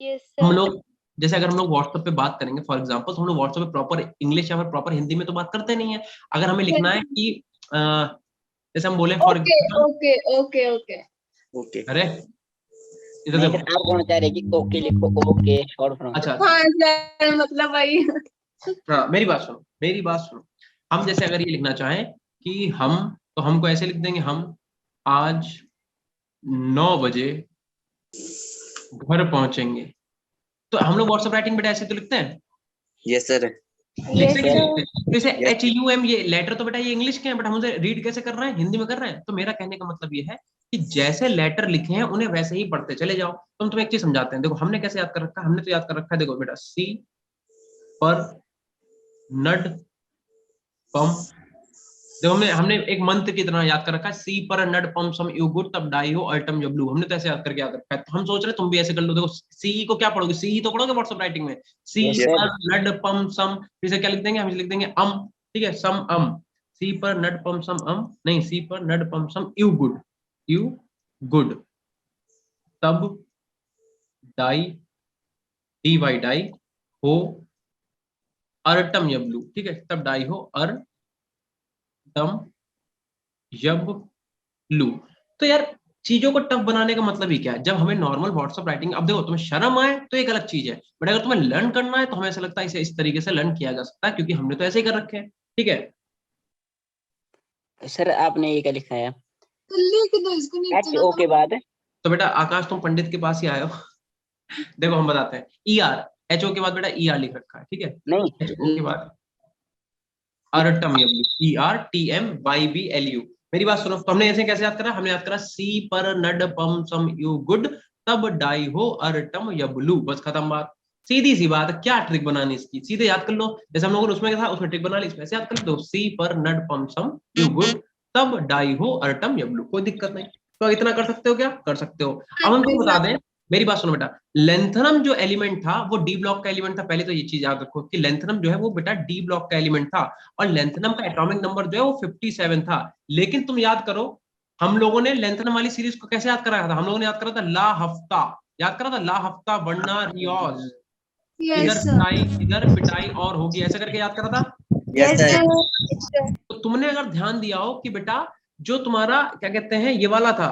यस हम सर। लोग, जैसे अगर हम लोग व्हाट्सएप पे बात करेंगे फॉर एग्जांपल, तो हम लोग व्हाट्सएप पे प्रॉपर इंग्लिश या फिर प्रॉपर हिंदी में तो बात करते नहीं है। अगर हमें लिखना है कि जैसे हम बोले for okay example, okay okay okay. Okay. अरे इधर नहीं देखो, सर, आप कौन चाह रहे कि ओके लिखो, ओके शॉर्ट फॉर्म। अच्छा हाँ सर मतलब वही। हाँ मेरी बात सुनो, मेरी बात सुनो। हम जैसे अगर ये लिखना चाहें कि हम, तो हमको ऐसे लिख देंगे, हम आज 9 बजे घर पहुंचेंगे। तो हम लोग व्हाट्सएप राइटिंग बेटा ऐसे तो लिखते हैं, Yes, sir. लिखते यस कि नहीं सर। लिखते? तो इसे Yes. HUM, ये लेटर तो बेटा ये इंग्लिश के हैं, बट हम उसे रीड कैसे कर रहे हैं, हिंदी में कर रहे हैं। तो मेरा कहने का मतलब ये है कि जैसे लेटर लिखे हैं उन्हें वैसे ही पढ़ते चले जाओ। तो हम तुम्हें एक चीज समझाते हैं, देखो हमने कैसे याद कर रखा है, हमने तो याद कर रखा है, देखो बेटा सी पर नड पम, देखो हमने हमने एक मंत्र की तरह याद कर रखा है, सी पर नड पम सम यू गुड तब डाई हो अल्टम जबलू। हमने तो ऐसे याद करके याद रखा है। तो हम सोच रहे तुम भी ऐसे कर लो। देखो सी को क्या पढ़ोगे, सी तो पढ़ोगे व्हाट्सएप राइटिंग में, सी Yes, sir. पर नड पम सम, फिर से क्या लिख देंगे, हम लिख देंगे अम। ठीक है, सम अम, सी पर नड पम सम अम, नहीं सी पर नड पम सम यू गुड, यू गुड तब डाई, डी वाई डाई हो अरटम यबलू। ठीक है, तब डाई हो अरटम यब लू। तो यार चीजों को टफ बनाने का मतलब ही क्या है, जब हमें नॉर्मल व्हाट्सएप राइटिंग, अब देखो तुम्हें शर्म आए तो एक अलग चीज है, बट अगर तुम्हें लर्न करना है तो हमें ऐसा लगता है इसे इस तरीके से लर्न किया जा सकता है, क्योंकि हमने तो ऐसे ही कर रखे हैं। ठीक है, सर आपने ये क्या लिखा है, तो लिख दो इसको नीचे एच ना ओ के तो। बाद? तो बेटा आकाश तुम पंडित के पास ही आए हो। देखो हम बताते हैं, ई आर, एच ओ के बाद बेटा ई आर लिख रखा है। ठीक है, नहीं एच ओ के बाद Artem U, E R T M Y B L U. मेरी बात सुनो, तो हमने ऐसे कैसे याद करा, हमने याद करा सी पर नड पम सम यू गुड तब डाई हो अरटम यबलू, बस खत्म बात। सीधी सी बात है, क्या ट्रिक बनानी इसकी, सीधे याद कर लो। जैसे हम लोगों ने उसमें क्या था, उसमें ट्रिक बना ली, इसमें ऐसे याद कर दो, सी पर नड पम सम यू गुड तब डाई हो अरटम यबलू, कोई दिक्कत नहीं। तो इतना कर सकते हो क्या, कर सकते हो। अब हम तुमको बता दें, मेरी बात सुनो बेटा, लेंथनम जो एलिमेंट था वो डी ब्लॉक का एलिमेंट था। पहले तो ये चीज याद रखो कि लेंथनम जो है वो बेटा डी ब्लॉक का एलिमेंट था, और लेंथनम का एटॉमिक नंबर जो है वो 57 था। लेकिन तुम याद करो, हम लोगों ने लेंथनम वाली सीरीज को कैसे याद कराया था, हम लोगों ने याद करा था ला हफ्ता, याद करा था ला हफ्ता वरना रियोज, इधर यस पिटाई इधर पिटाई और होगी, ऐसा करके याद करा था। Yes, sir. सर। तो तुमने अगर ध्यान दिया हो कि बेटा जो तुम्हारा क्या कहते हैं ये वाला था,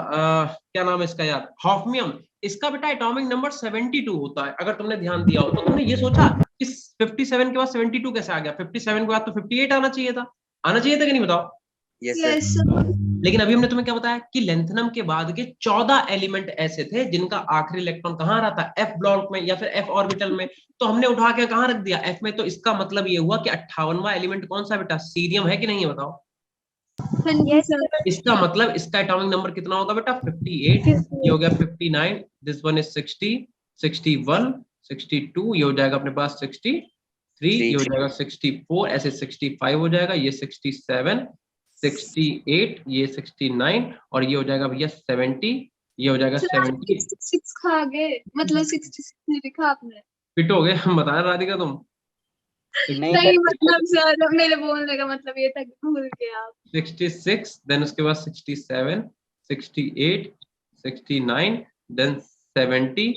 क्या नाम है इसका यार, हॉफमियम, इसका बेटा एटॉमिक नंबर 72 होता है। अगर तुमने ध्यान दिया हो तो तुमने ये सोचा कि 57 के बाद 72 कैसे आ गया, 57 के बाद तो 58 आना चाहिए था, आना चाहिए था कि नहीं बताओ। Yes, sir. Yes sir. लेकिन अभी हमने तुम्हें क्या बताया कि लेंथनम के बाद के 14 एलिमेंट ऐसे थे जिनका आखिरी इलेक्ट्रॉन कहाँ रहा था, एफ ब्लॉक में या फिर एफ ऑर्बिटल में। तो हमने उठा के कहाँ रख दिया, एफ में। तो इसका मतलब ये हुआ कि 58वां एलिमेंट कौन सा बेटा, सीरियम है कि नहीं है बताओ। हाँ जी सर। इसका मतलब इसका एटॉमिक नंबर कितना होगा बेटा, 58, ये हो गया 59, दिस वन इज 60, 61, 62, ये हो जाएगा अपने पास 63, ये हो जाएगा 64, ऐसे 65 हो जाएगा, ये 67, 68, ये 69, और ये हो जाएगा भैया 70, ये हो जाएगा 70। 66 खा गए, मतलब 66 नहीं लिखा आपने। फिट हो गए, हम बता रहे राधिका तुम। नहीं नहीं सर, मतलब सर मेरे बोलने का मतलब ये था कि भूल गए आप। 66, देन उसके बाद 67, 68, 69, देन 70,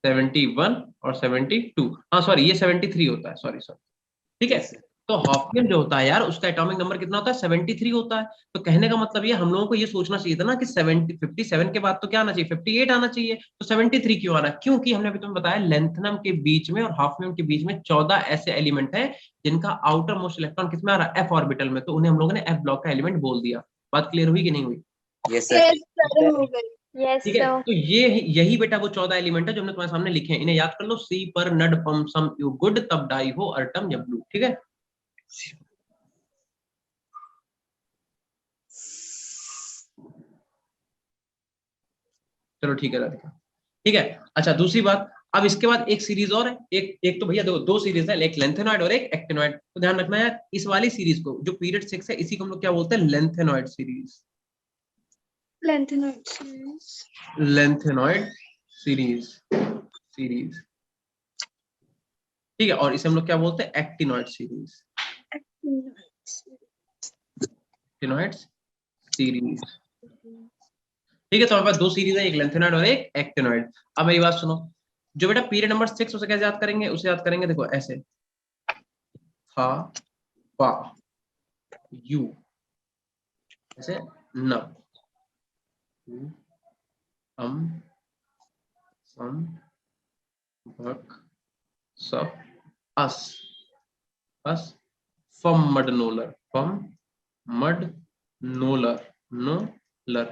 71 और 72। हाँ सॉरी, ये 73 होता है, सॉरी सॉरी। ठीक है, तो हॉफमैन जो होता है यार उसका एटॉमिक नंबर कितना होता है 73 होता है। तो कहने का मतलब ये हम लोगों को ये सोचना चाहिए था ना कि 57 के बाद तो क्या आना चाहिए 58 आना चाहिए, तो 73 क्यों आ रहा है? क्योंकि हमने अभी तुम्हें बताया लेंथनम के बीच में और हाफमैन के बीच में 14 ऐसे एलिमेंट है जिनका आउटर मोस्ट इलेक्ट्रॉन किसमें आ रहा है, एफ ऑर्बिटल में, तो उन्हें हम लोगों ने एफ ब्लॉक का एलिमेंट बोल दिया। बात क्लियर हुई कि नहीं हुई? Yes sir. यस सर हो गई। Yes, ठीक है, sir. तो ये यही बेटा वो 14 एलिमेंट है जो हमने तुम्हारे सामने लिखे हैं, इन्हें याद कर लो, सी पर नड पम सम यू गुड तब डाई हो अर्टम या ब्लू। ठीक है, चलो ठीक है राधिका, ठीक है। अच्छा दूसरी बात, अब इसके बाद एक सीरीज और है, एक तो भैया दो सीरीज है, एक लेंथेनॉइड और एक एक्टिनॉइड। तो ध्यान रखना यार, इस वाली सीरीज को जो पीरियड 6 है इसी को हम लोग क्या बोलते हैं, lanthanoid series. Lanthanoid lanthanoid series series ठीक है, और इसे हम लोग क्या बोलते हैं, एक्टिनॉइड सीरीज। एक्टिनॉइड सीरीज ठीक है। तो हमारे पास दो सीरीज है, एक लेंथेनॉइड और एक एक्टिनॉइड। अब मेरी बात सुनो, जो बेटा पीरियड नंबर 6 उसे कैसे याद करेंगे, उसे याद करेंगे देखो ऐसे, था पा यू, ऐसे न अम सम भक सब अस अस फम मड नोलर, फम मड नोलर नोलर।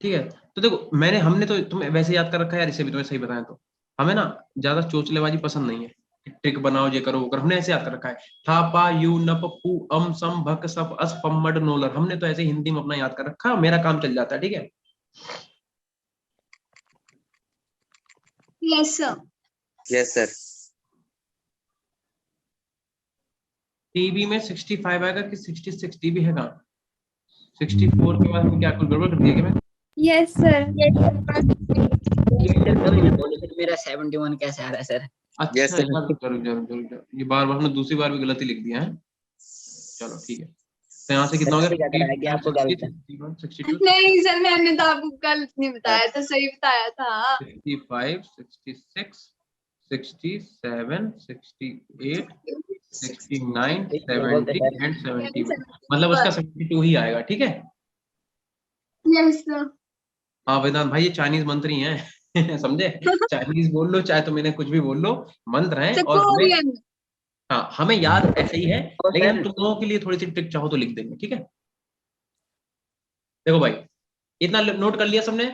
ठीक है, तो देखो हमने तो तुम्हें वैसे याद कर रखा है यार, इसे भी तुम्हें सही बताएं तो हमें ना ज्यादा चोचलेबाजी पसंद नहीं है, ट्रिक बनाओ ये करो वो करो, हमने ऐसे याद कर रखा है, था पा यू नप पू अम सम भक सफ अस फम मड नोलर, हमने तो ऐसे हिंदी में अपना याद कर रखा है, मेरा काम चल जाता है। ठीक है, yes sir. Yes sir. TB में 65 आएगा कि 66 टीबी है कहाँ, 64 के बाद क्या कुछ गड़बड़ कर दिया क्या मैं? Yes sir. मेरा 71 कैसे आ रहा है सर? अच्छा Yes, sir. यार, जरूर ये बार हमने दूसरी बार भी गलती लिख दिया है। चलो ठीक है, तो यहाँ से कितना हो सर, क्या करा है कि गया, आपको क्या लगता है? 62 नहीं सर, मैंने तो आपको गलत नहीं बताया था, सही बताया था। 65 66 67 68 69 बोलते 70 सर। एंड 71, मतलब उसका 72 ही आएगा। ठीक है, यस सर। हाँ वेदांत भाई ये चाइनीज मंत्र ही हैं समझे, चाइनीज बोल लो चाहे तुम इन्हें कुछ भी बोल लो, मंत्र हैं और हमें, कोरियन। हाँ हमें याद ऐसे ही है, तो लेकिन हम सर, तुम लोगों के लिए थोड़ी सी ट्रिक चाहो तो लिख देंगे। ठीक है, देखो भाई इतना नोट कर लिया सबने।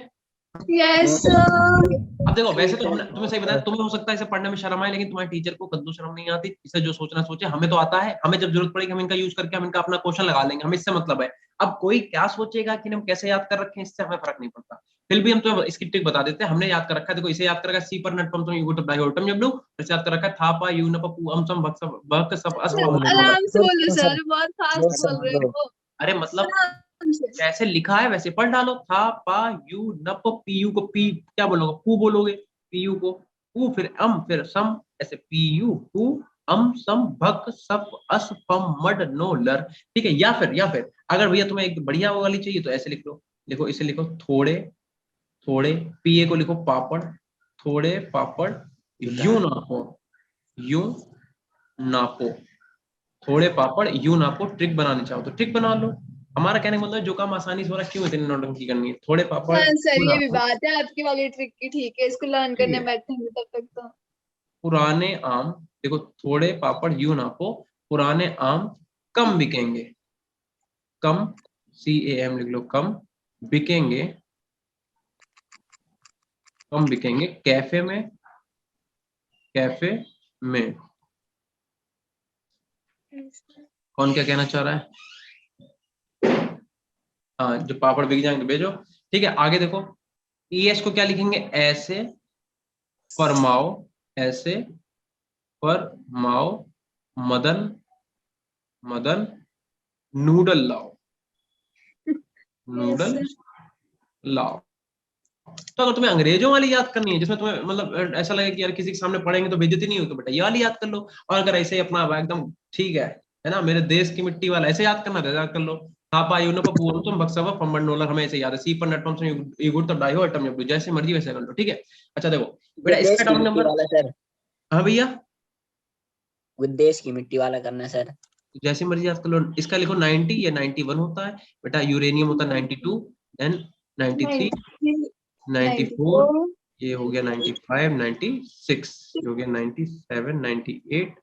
Yes sir. अब देखो वैसे तो हमने तुम्हें सही बताया, तुम्हें हो सकता है इसे पढ़ने में शर्म आए, लेकिन तुम्हारे टीचर को कद्दू शर्म नहीं आती, इसे जो सोचना सोचे, हमें तो आता है, हमें जब जरूरत पड़ेगी हम इनका यूज करके हम इनका अपना क्वेश्चन लगा लेंगे, हमें इससे मतलब है। अब कोई क्या सोचेगा कि हम कैसे याद कर रखे हैं, इससे हमें फर्क नहीं पड़ता, फिर भी हम तो इसकी ट्रिक बता देते हैं, हमने याद कर रखा है। देखो इसे याद कर रखा है, सी पर नट पम तुम यू टप होटम जब लो, इसे याद कर रखा है, था पा यू न पू अम सम भक सब भक सब अस फम मड नोलर। आराम से बोलो सर, बहुत फास्ट बोल रहे हो। अरे मतलब आराम से। जैसे लिखा है वैसे पढ़ डालो, था पा यू नप पीयू को पी क्या बोलोगे, पू बोलोगे, पीयू को पू, फिर अम फिर सम, ऐसे पीयू पू अम सम भक सप अस फम मड नो लर। ठीक है, या फिर अगर भैया तुम्हें एक बढ़िया वो वाली चाहिए तो ऐसे लिख लो, लिखो इसे लिखो थोड़े थोड़े, पीए को लिखो पापड़, थोड़े पापड़ यूं नापो, यूं नापो, थोड़े पापड़ यूं नापो। ट्रिक बनानी चाहो तो ट्रिक बना लो, हमारा कहने का मतलब जो काम आसानी से हो रहा है क्यों इतनी नौटंकी करनी है, थोड़े पापड़ हाँ सर, यूं ये भी नापो। बात है, आपकी वाली ट्रिक की ठीक है, इसको लर्न ठीक करने है, बैठेंगे तब तक तो। पुराने आम, देखो थोड़े पापड़ यूं नापो, पुराने आम कम बिकेंगे, कम CAM लिख लो, कम बिकेंगे, कम बिकेंगे कैफे में, कैफे में। कौन क्या कहना चाह रहा है? हाँ जो पापड़ बिक जाएंगे भेजो। ठीक है, आगे देखो, ES को क्या लिखेंगे, ऐसे फरमाओ, ऐसे फरमाओ मदन, मदन नूडल लाओ, यस नूडल सर। लाओ। तो अगर तुम्हें अंग्रेजों वाली याद करनी है जिसमें तुम्हें मतलब ऐसा लगे कि यार किसी के सामने पढ़ेंगे तो बेइज्जती नहीं होगी, तो बेटा ये वाली याद कर लो। और अगर ऐसे ही अपना एकदम ठीक है ना, मेरे देश की मिट्टी वाला ऐसे याद करना, तो याद कर लो, पापा यू नो पपूरम तुम बक्सवा फम्बन नोलर, हमें ऐसे याद है, सी पर नटपम से यू गुड तब डाई हो अटम जब, जैसे मर्जी वैसे कर लो। ठीक है, अच्छा देखो बेटा विदेश इसका की एटॉमिक मिट्टी नंबर, वाला सर, हाँ भैया विदेश की मिट्टी वाला करना है सर। जैसे मर्जी याद कर लो। इसका लिखो 90, ये 91 होता है बेटा। यूरेनियम होता है 92, देन 93, 94, ये हो गया 95, 96, ये हो गया 97, 98,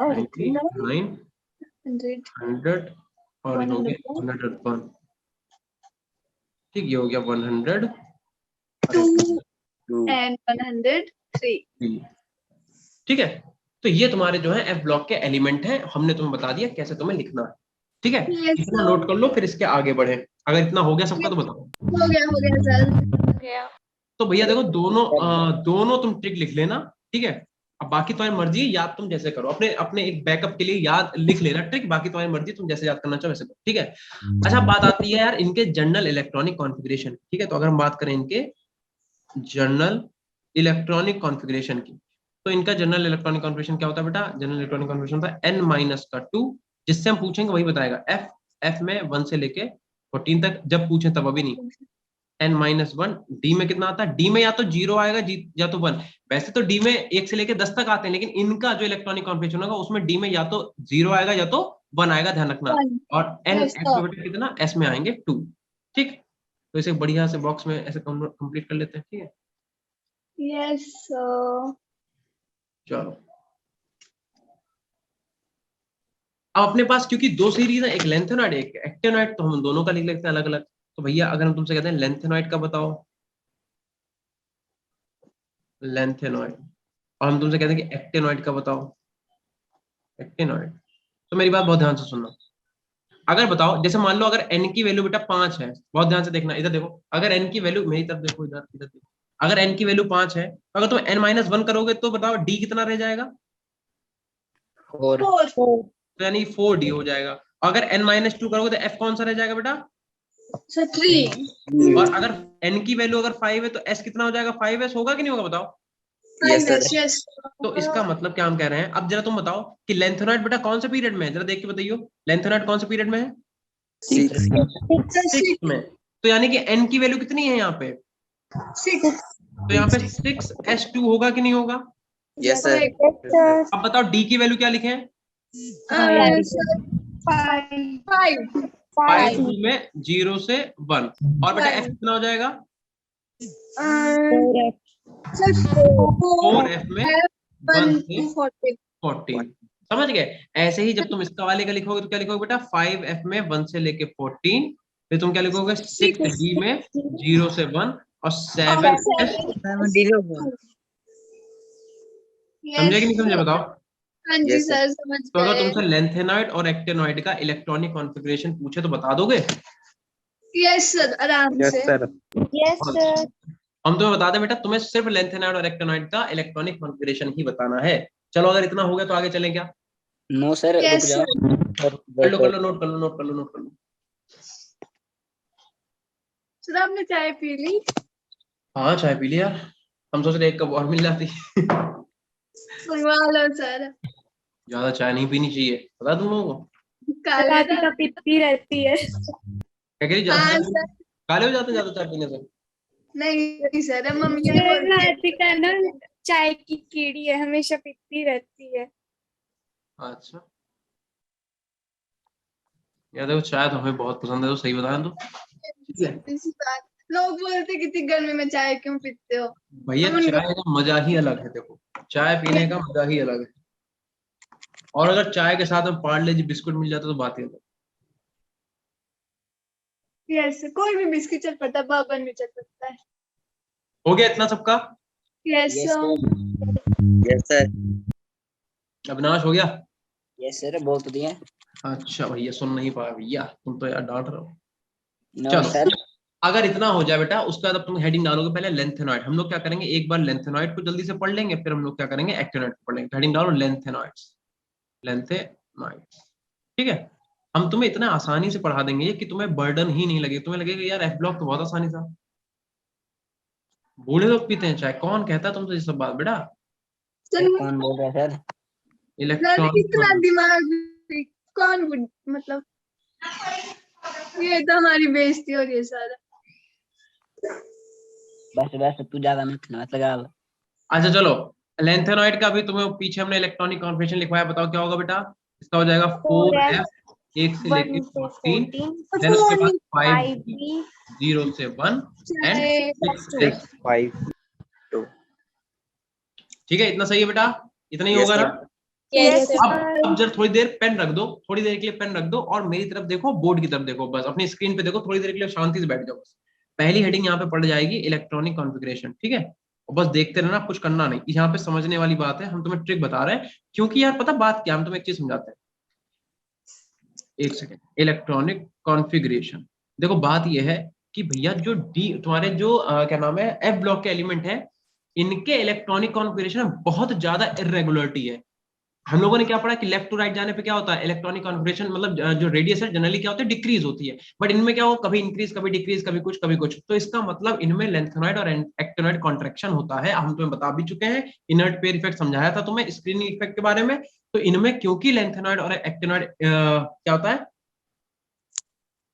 99, 100 और ये हो गया 101। ठीक, ये हो गया 100 and 103. ठीक है। तो ये तुम्हारे जो है एफ ब्लॉक के एलिमेंट हैं, हमने तुम्हें बता दिया कैसे तुम्हें लिखना है। ठीक है, Yes, इतना sir. नोट कर लो, फिर इसके आगे बढ़े। अगर इतना हो गया सबका तो बताओ। हो गया सर, हो गया. तो भैया देखो, दोनों तुम ट्रिक लिख लेना। ठीक है, अब बाकी तुम्हारी मर्जी, याद तुम जैसे करो। अपने अपने एक बैकअप के लिए याद लिख लेना ट्रिक, बाकी तुम्हारी मर्जी, तुम जैसे याद करना चाहो वैसे करो। ठीक है। अच्छा, बात आती है यार इनके जनरल इलेक्ट्रॉनिक कॉन्फ़िगरेशन। ठीक है, तो अगर हम बात करें इनके जनरल इलेक्ट्रॉनिक कॉन्फ़िगरेशन की, तो इनका जनरल इलेक्ट्रॉनिक कॉन्फ़िगरेशन क्या होता है बेटा? जनरल इलेक्ट्रॉनिक कॉन्फ़िगरेशन होता है n-2। जिससे हम पूछेंगे वही बताएगा। एफ में 1 से लेके 14 तक जब पूछे तब, अभी नहीं। n-1, डी में कितना आता है? डी में या तो 0 आएगा या तो 1। वैसे तो डी में 1 से लेके 10 तक आते हैं, लेकिन इनका जो इलेक्ट्रॉनिक कॉन्फ़िगरेशन होगा उसमें डी में या तो 0 आएगा या तो 1 आएगा, ध्यान रखना। और एन Yes, एस में बेटा कितना? एस में आएंगे 2। ठीक, तो इसे बढ़िया से बॉक्स में ऐसे कंप्लीट कर लेते हैं। ठीक है, Yes, sir. चलो। अब अपने पास क्योंकि दो सीरीज है, एक लेंथेनॉइड एक एक्टेनॉइड, तो हम दोनों का लिख लेते हैं अलग अलग। तो भैया अगर हम तुमसे कहते हैं लेंथेनॉइड का बताओ, लेंथेनॉइड, और हम तुमसे कहते हैं कि एक्टेनॉइड का बताओ, एक्टेनॉइड, तो मेरी बात बहुत ध्यान से सुनना। अगर बताओ, जैसे मान लो अगर n की वैल्यू बेटा 5 है, बहुत ध्यान से देखना, इधर देखो। अगर n की वैल्यू, मेरी तरफ देखो, इधर इधर देखो। अगर n की वैल्यू 5 है, अगर तुम n-1 करोगे तो बताओ d कितना रह जाएगा? 4 4. तो यानी 4d हो जाएगा। अगर n-2 करोगे तो f कौन सा रह जाएगा बेटा? So 3. और अगर n की वैल्यू अगर 5 है तो s कितना हो जाएगा? 5s होगा कि नहीं होगा बताओ? Yes, sir. Yes. तो इसका मतलब क्या हम कह रहे हैं, अब जरा तुम बताओ कि लेंथेनॉइड बेटा कौन से पीरियड में है, जरा देख के बताइयो। लेंथेनॉइड कौन से पीरियड में है? 6. 6 में। तो यानी कि n की वैल्यू कितनी है यहाँ पे? 6. तो यहाँ पे 6s2 होगा कि नहीं होगा? Yes, sir. अब बताओ d की वैल्यू क्या लिखें? 5. 5 में 0 से 1। और बेटा f कितना हो जाएगा? 4f में 1 से 14। समझ गए? ऐसे ही जब तुम इसका वाले का लिखोगे तो क्या लिखोगे बेटा? 5f में 1 से लेके 14। फिर तुम क्या लिखोगे? 6d में 0 से 1 और 7s। समझे कि नहीं समझे बताओ? हाँ जी Yes, sir. सर, समझ तो अगर गए. तुमसे लेंथेनॉइड और एक्टेनॉइड का इलेक्ट्रॉनिक कॉन्फ़िगरेशन पूछे तो बता दोगे? यस सर, आराम Yes, से. sir. हम तुम्हें बता दें बेटा, तुम्हें सिर्फ लेंथेनॉइड और एक्टेनॉइड का इलेक्ट्रॉनिक कॉन्फ़िगरेशन ही बताना है। चलो, अगर इतना हो गया तो आगे चलें क्या? नो सर, रुक Yes, जाओ। कर लो, नोट कर लो, नोट कर लो, नोट कर लो। सर आपने चाय पी ली? हाँ, चाय पी लिया। हम सोच रहे एक कप और मिल जाती। मंगवा लो सर. ज्यादा चाय नहीं पीनी चाहिए, पता तुम लोगों को? काले का पीती रहती है। क्या कह रही? हाँ ज्यादा सर. काले हो जाते हैं ज्यादा चाय पीने से? नहीं सर, मम्मी ने बोल का ना चाय की कीड़ी है, हमेशा पीती रहती है। अच्छा यार, देखो चाय तो हमें बहुत पसंद है, तो सही बताया तो। ठीक है इसी बात. लोग बोलते कितनी गर्मी में चाय क्यों पीते हो? भैया, हम उनको- चाय का मजा ही अलग है। देखो, चाय पीने का मजा ही अलग है। और अगर चाय के साथ में पार्ले जी बिस्कुट मिल जाता तो बात ही अलग। यस, कोई भी बिस्किट चल पड़ता है, बर्बन भी चल सकता है. हो गया इतना सबका? Yes yes Yes, sir. Avinash हो गया? यस सर, बोल तो दिए। अच्छा भैया, सुन नहीं पाया भैया, तुम तो यार डांट रहे हो। नो चलो, सर। अगर इतना हो जाए बेटा, उसके बाद अब तुम हेडिंग डालोगे पहले लेंथेनॉइड। हम लोग क्या करेंगे, एक बार लेंथेनॉइड को जल्दी से पढ़ लेंगे, फिर हम लोग क्या करेंगे, एक्टेनॉइड को पढ़ लेंगे। हेडिंग डालो लेंथेनॉइड्स, लेंथेनॉइड्स। ठीक है, हम तुम्हें इतना आसानी से पढ़ा देंगे कि तुम्हें बर्डन ही नहीं लगे। तुम्हें लगेगा यार एफ ब्लॉक तो बहुत आसानी था। बूढ़े लोग पीते हैं चाय, कौन कहता है तुमसे ये सब बात बेटा? सर, कौन बोल रहा है सर? सर इतना इलेक्ट्रॉनिक। दिमाग कौन मतलब, ये तो हमारी बेइज्जती हो रही है सर. बस तू ज्यादा मत लगा। अच्छा चलो, लेंथेनॉइड का भी तुम्हें पीछे हमने इलेक्ट्रॉनिक कॉन्फ़िगरेशन लिखवाया, बताओ क्या होगा बेटा? इसका हो जाएगा 4f 1 से लेके 14, देन उसके बाद 5b 0 से 1 एंड 6 6 5 2 ठीक है, इतना सही है बेटा, इतना ही Yes, होगा sir. ना। Yes, अब जरा थोड़ी देर पेन रख दो, थोड़ी देर के लिए पेन रख दो और मेरी तरफ देखो, बोर्ड की तरफ देखो, बस अपनी स्क्रीन पे देखो, थोड़ी देर के लिए शांति से बैठ जाओ बस। पहली हेडिंग यहाँ पे पड़ जाएगी इलेक्ट्रॉनिक कॉन्फ़िगरेशन, ठीक है, और बस देखते रहना, कुछ करना नहीं, यहाँ पे समझने वाली बात है, हम तुम्हें ट्रिक बता रहे हैं, क्योंकि यार पता बात क्या, हम तुम्हें एक चीज समझाते हैं, एक सेकेंड। इलेक्ट्रॉनिक कॉन्फ़िगरेशन, देखो बात यह है कि भैया जो डी तुम्हारे जो क्या नाम है एफ ब्लॉक के एलिमेंट है, इनके इलेक्ट्रॉनिक कॉन्फ़िगरेशन में बहुत ज्यादा इरेगुलरिटी है। हम लोगों ने क्या पढ़ा कि लेफ्ट टू राइट जाने पे क्या होता है, इलेक्ट्रॉनिक कॉन्फ़िगरेशन मतलब जो रेडियस है जनरली क्या होता है, डिक्रीज होती है, बट इनमें क्या हो, कभी इंक्रीज कभी डिक्रीज, कभी कुछ। तो इसका मतलब इनमें लेंथेनॉइड और एक्टिनॉइड कॉन्ट्रैक्शन होता है। हम तुम्हें बता भी चुके हैं, इनर्ट पेयर इफेक्ट समझाया था तुम्हें स्क्रीनिंग इफेक्ट के बारे में। तो इनमें क्योंकि लेंथेनॉइड और एक्टिनॉइड क्या होता है,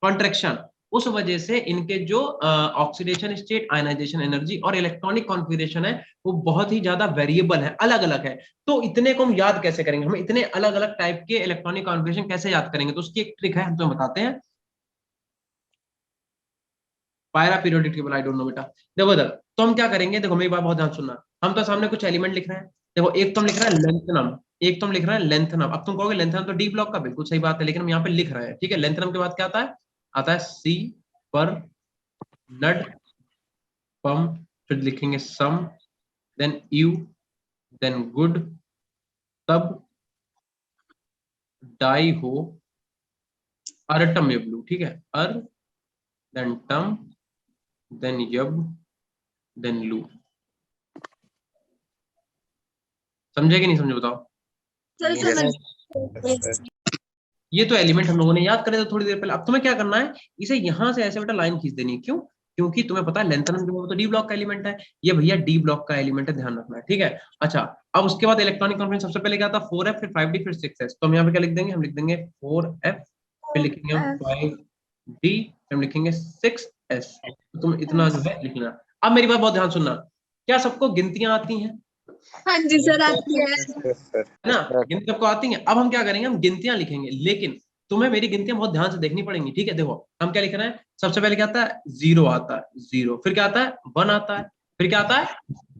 कॉन्ट्रैक्शन, उस वजह से इनके जो ऑक्सीडेशन स्टेट, आयनाइजेशन एनर्जी और इलेक्ट्रॉनिक कॉन्फ़िगरेशन है वो बहुत ही ज्यादा वेरिएबल है, अलग अलग है। तो इतने को हम याद कैसे करेंगे, हम इतने अलग अलग टाइप के इलेक्ट्रॉनिक कॉन्फ़िगरेशन कैसे याद करेंगे, तो उसकी एक ट्रिक है, हम तुम्हें बताते हैं। पायरा periodic table, I don't know बेटा, देखो इधर तो हम क्या करेंगे, देखो मेरी बात बहुत ध्यान सुनना, हम तो सामने कुछ एलिमेंट लिख रहे हैं, देखो एक तो हम लिख रहे हैं लेंथनम, एक तो हम लिख रहे हैं लेंथनम। अब तुम कहोगे लेंथनम तो डी ब्लॉक का, बिल्कुल सही बात है, लेकिन हम यहाँ पे लिख रहे हैं, ठीक है। लेंथनम के बाद क्या आता है सी पर नड पम, फिर लिखेंगे सम, देन यू, देन गुड, तब डाई हो, अरटम यबलू, ठीक है, अर देन टम देन यब देन लू। समझे कि नहीं समझे बताओ। सर Yes, समझ sir. ये तो एलिमेंट हम लोगों ने याद करे थे थोड़ी देर पहले। अब तुम्हें क्या करना है, इसे यहां से ऐसे बेटा लाइन खींच देनी है, क्यों, क्योंकि तुम्हें पता है लेंथनम जो है वो तो डी ब्लॉक का एलिमेंट है, ये भैया डी ब्लॉक का एलिमेंट है, ध्यान रखना है, ठीक है। अच्छा, अब उसके बाद इलेक्ट्रॉनिक कॉन्फ़िगरेशन सबसे पहले क्या था, 4f फिर 5d फिर 6s, तो हम यहाँ पे क्या लिख देंगे, हम लिख देंगे 4f फिर लिखेंगे हम 5d फिर हम लिखेंगे 6s। तो तुम इतना जो है लिखना। अब मेरी बात बहुत ध्यान सुनना, क्या सबको गिनतियां आती हैं, हाँ जी सर, आती है। Yes, sir. है ना, गिनती सबको आती है। अब हम क्या करेंगे, हम गिनतियां लिखेंगे, लेकिन तुम्हें मेरी गिनतियां बहुत ध्यान से देखनी पड़ेंगी, ठीक है। देखो हम क्या लिख रहे हैं, सबसे पहले क्या आता है, 0 आता है, 0, फिर क्या आता है, 1 आता है, फिर क्या आता है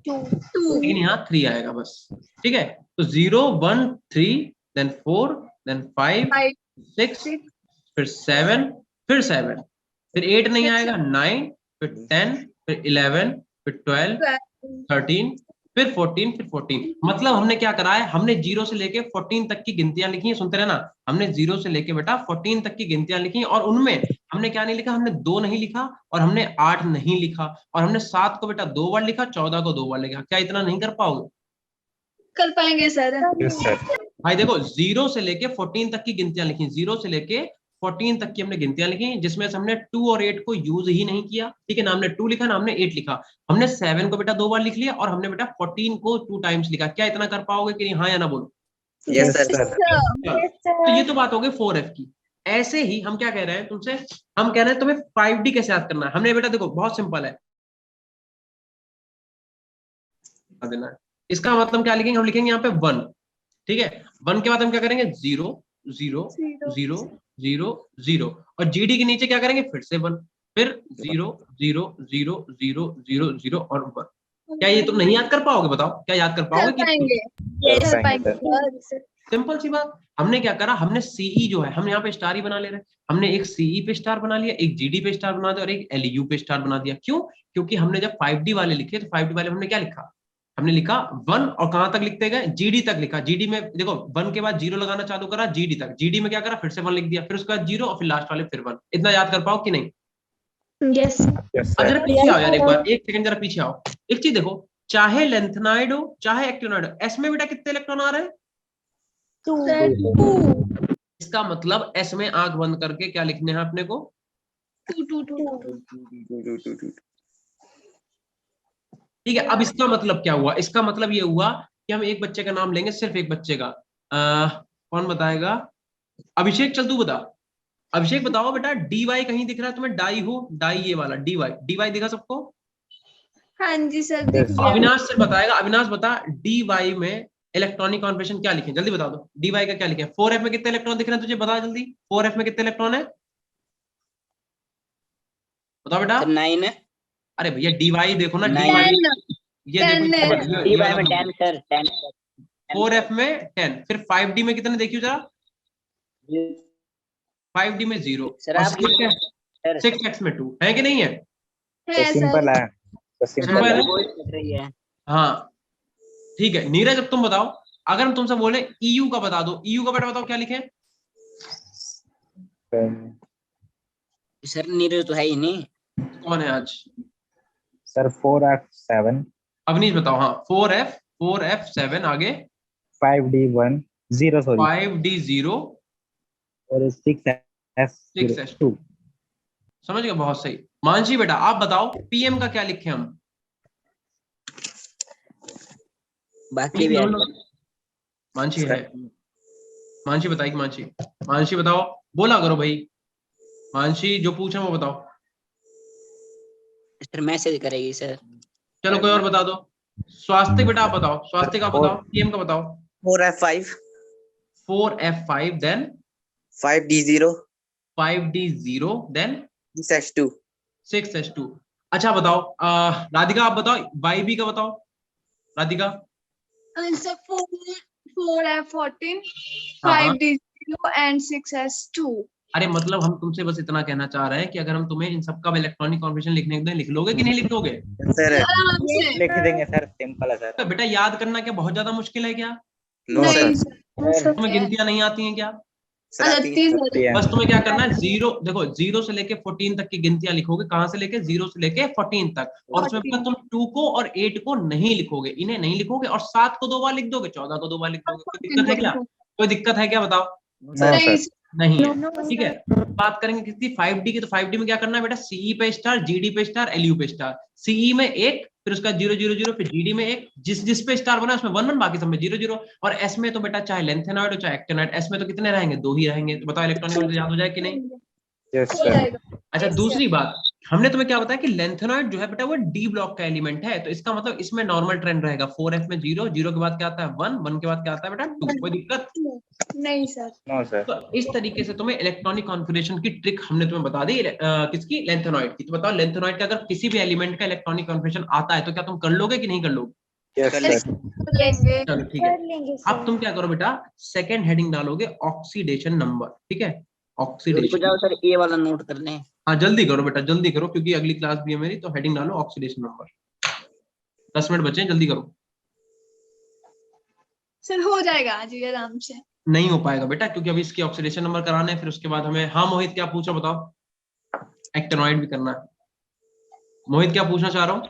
2 लेकिन यहाँ 3 आएगा बस, ठीक है। तो 0 1 3 देन 4 देन 5 6 फिर 7 फिर 7 फिर 8 नहीं आएगा, 9 फिर 10 फिर 11 फिर 12 13 फिर 14 फिर 14। मतलब हमने क्या करा है, हमने 0 से लेके 14 तक की गिनतियां लिखी हैं, सुनते रहना, हमने 0 से लेके बेटा 14 तक की गिनतियां लिखी, और उनमें हमने क्या नहीं लिखा, हमने 2 नहीं लिखा, और हमने 8 नहीं लिखा, और हमने 7 को बेटा 2 बार लिखा, 14 को 2 बार लिखा। क्या इतना नहीं कर पाओगे? कर पाएंगे सर। Yes, sir. भाई देखो 0 से लेके 14 तक की गिनतियां लिखी, 0 से लेके 14 तक की हमने गिनतियां लिखी, जिसमें से हमने 2 और 8 को यूज ही नहीं किया, ठीक है ना, हमने 2 लिखा ना हमने 8 लिखा। हमने 7 को बेटा 2 बार लिख लिया, और हमने बेटा 14 को 2 टाइम्स लिखा। क्या इतना कर पाओगे कि नहीं, हाँ या ना बोलो। Yes, sir. तो ये तो बात हो गई 4f की। ऐसे ही हम क्या कह रहे हैं तुमसे, हम कह रहे हैं तुम्हें 5d कैसे याद करना है। हमने बेटा देखो बहुत सिंपल है, देना है। इसका मतलब क्या लिखेंगे, हम लिखेंगे यहाँ पे 1, ठीक है। 1 के बाद हम क्या करेंगे, 0 0 0 0 0, और जीडी के नीचे क्या करेंगे, फिर से 1, फिर 0 0 0 0 0 0 और 1। क्या ये तुम नहीं याद कर पाओगे, बताओ, क्या याद कर कर पाओगे कि पाएंगे, कर पाएंगे सर। सिंपल सी बात। हमने क्या करा, हमने सीई जो है हम यहाँ पे स्टार ही बना ले रहे हैं, हमने एक सीई पे स्टार बना लिया, एक जीडी पे स्टार बना दिया, और एक एलयू पे स्टार बना दिया। क्यों? क्योंकि हमने जब 5D वाले लिखे तो 5D वाले हमने क्या लिखा, हमने लिखा 1, और कहां तक लिखते गए, जीडी तक लिखा। जीडी में देखो 1 के बाद 0 लगाना चालू करा, जीडी तक, जीडी में क्या करा, फिर से 1 लिख दिया, फिर उसके बाद 0 और फिर लास्ट वाले फिर 1। इतना याद कर पाओ कि नहीं? यस Yes, अब sir. जरा पीछे आओ यार, एक बार, एक सेकंड जरा पीछे आओ। एक चीज देखो, चाहे लेंथनाइड हो चाहे एक्टिनॉइड हो, एस में बेटा कितने इलेक्ट्रॉन आ रहे हैं? इसका मतलब एस में आंख बंद करके क्या लिखने हैं अपने को, 2 ठीक है। अब इसका मतलब क्या हुआ, इसका मतलब ये हुआ कि हम एक बच्चे का नाम लेंगे, सिर्फ एक बच्चे का। कौन बताएगा? अभिषेक, चल तू बता। अभिषेक बताओ बेटा, डी वाई कहीं दिख रहा है तुम्हें, डाई हो, डाई ये वाला डी वाई दिखा सबको? हाँ जी सर, Yes. दिख गया। अविनाश सर बताएगा, अविनाश बता डी वाई में इलेक्ट्रॉनिक कॉन्फिगरेशन क्या लिखें, जल्दी बता दो। dy का क्या लिखें? 4f में कितने इलेक्ट्रॉन दिख रहे हैं तुझे, बता जल्दी। 4f में कितने इलेक्ट्रॉन है, बताओ बेटा। सर 9 है। अरे भैया dy देखो ना, dy 9 ये देखो, 10 है। डी वाई में 10 सर 10 4f में 10, फिर 5d में कितने देखियो जरा, 5d में 0 सर और आप सर 6x में 2 है कि नहीं है? है सर। सिंपल है, तो सर सिंपल है। आपकी वॉइस कट रही है। हाँ ठीक है नीरज, अब तुम बताओ, अगर हम तुमसे बोले EU का बता दो, EU का बेटा बताओ क्या लिखें? सर नीरज तो है ही नहीं। कौन है आज? सर 4f7 अवनीश बताओ। हाँ 4f7 आगे 5d1 0 सॉरी 5d0 और 6s2। समझ गए, बहुत सही। मानसी बेटा आप बताओ PM का क्या लिखें हम? बाकी भी PM मानसी है, मानसी बताएगी। मानसी बताओ, बोला करो भाई। मानसी जो पूछा वो बताओ। सर मैसेज करेगी सर। चलो कोई और बता दो। स्वास्थ्य बेटा आप बताओ, स्वास्थ्य का बताओ, PM का बताओ। 4f5 4f5 then 5d0 5d0 then 6s2। 6s2। अच्छा बताओ राधिका आप बताओ, YB का बताओ राधिका। आंसर 4f14 हाँ, 5d0 and 6s2। अरे मतलब हम तुमसे बस इतना कहना चाह रहे हैं कि अगर हम तुम्हें इन सबका इलेक्ट्रॉनिक कॉन्फिगरेशन लिखने के लिए लिख लोगे कि नहीं लिख लोगे? सर आराम से। लिख देंगे सर, सिंपल है सर। तो बेटा याद करना क्या बहुत ज्यादा मुश्किल है क्या? No sir. नहीं सर। तुम्हें गिनतियां नहीं आती हैं क्या? सर आती है। 38 बस तुम्हें क्या करना है, 0 देखो 0 से लेके 14 तक की गिनतियां लिखोगे। कहां से लेके? 0 से लेके 14 तक। और उसमें अपना तुम 2 को और 8 को नहीं लिखोगे, इन्हें नहीं लिखोगे, और 7 को 2 बार लिख दोगे, 14 को 2 बार लिख दोगे। कोई दिक्कत है क्या? कोई दिक्कत है क्या बताओ? नो नहीं सर। नहीं है, ठीक है। बात करेंगे किसकी? 5D की। तो 5D में क्या करना है बेटा? CE पे स्टार, GD पे स्टार, LU पे स्टार। CE में 1, फिर उसका 0 0 0, फिर GD में 1, जिस पे स्टार बना उसमें 1 1, बाकी सब में 0 0। और S में तो बेटा चाहे लेंथेनॉइड हो चाहे एक्टिनॉइड, S में तो कितने रहेंगे? 2 ही रहेंगे। तो बताओ इलेक्ट्रॉनिक याद हो जाए कि नहीं? यस हो सर। जाएगा। अच्छा दूसरी बात, हमने तुम्हें क्या बताया कि लेंथेनॉइड जो है बेटा वो D ब्लॉक का एलिमेंट है। तो इसका मतलब इसमें नॉर्मल ट्रेंड रहेगा। 4f में 0, 0 के बाद क्या आता है 1, 1 के बाद क्या आता है बेटा 2। कोई दिक्कत? नहीं सर। No sir. तो इस तरीके से तुम्हें इलेक्ट्रॉनिक कॉन्फिगरेशन की ट्रिक हमने तुम्हें बता दी। किसकी? लेंथेनॉइड की। तो बताओ लेंथेनॉइड का अगर किसी भी एलिमेंट का इलेक्ट्रॉनिक कॉन्फिगरेशन आता है तो क्या तुम कर लोगे कि नहीं कर लोगे? Yes sir. लेंगे। चलो ठीक है। अब तुम क्या करो बेटा, सेकंड हेडिंग डालोगे ऑक्सीडेशन नंबर। ठीक है, रुक ऑक्सीडेशन। जाओ सर, ये वाला नोट कर लें। हाँ जल्दी करो बेटा, जल्दी करो क्योंकि अगली क्लास भी है मेरी। तो हेडिंग डालो ऑक्सीडेशन नंबर। 10 मिनट बचे हैं, जल्दी करो। सर हो जाएगा आज ही आराम से। नहीं हो पाएगा बेटा क्योंकि अभी इसके ऑक्सीडेशन नंबर कराने हैं, फिर उसके बाद हमें। हाँ मोहित क्या पूछो बताओ? एक्टिनॉइड भी करना है। मोहित क्या पूछना चाह रहा हूँ?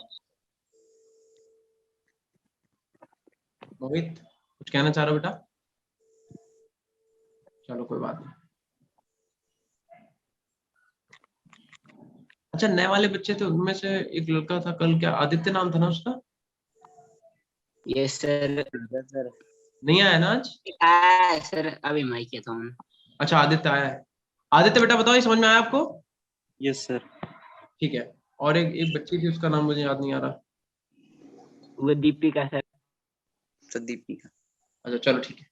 मोहित कुछ कहना चाह रहे हो बेटा? चलो कोई बात नहीं। अच्छा नए वाले बच्चे थे उनमें से एक लड़का था कल, क्या आदित्य नाम था ना उसका? Yes sir. सर नहीं आया ना आज? सर अभी मैं किया था। अच्छा आदित्य आया है। आदित्य बेटा बताओ, ये समझ में आया आपको? Yes sir. ठीक है। और एक बच्ची थी उसका नाम मुझे याद नहीं आ रहा। वो दीपिका सर। सर दीपिका। अच्छा चलो ठीक है।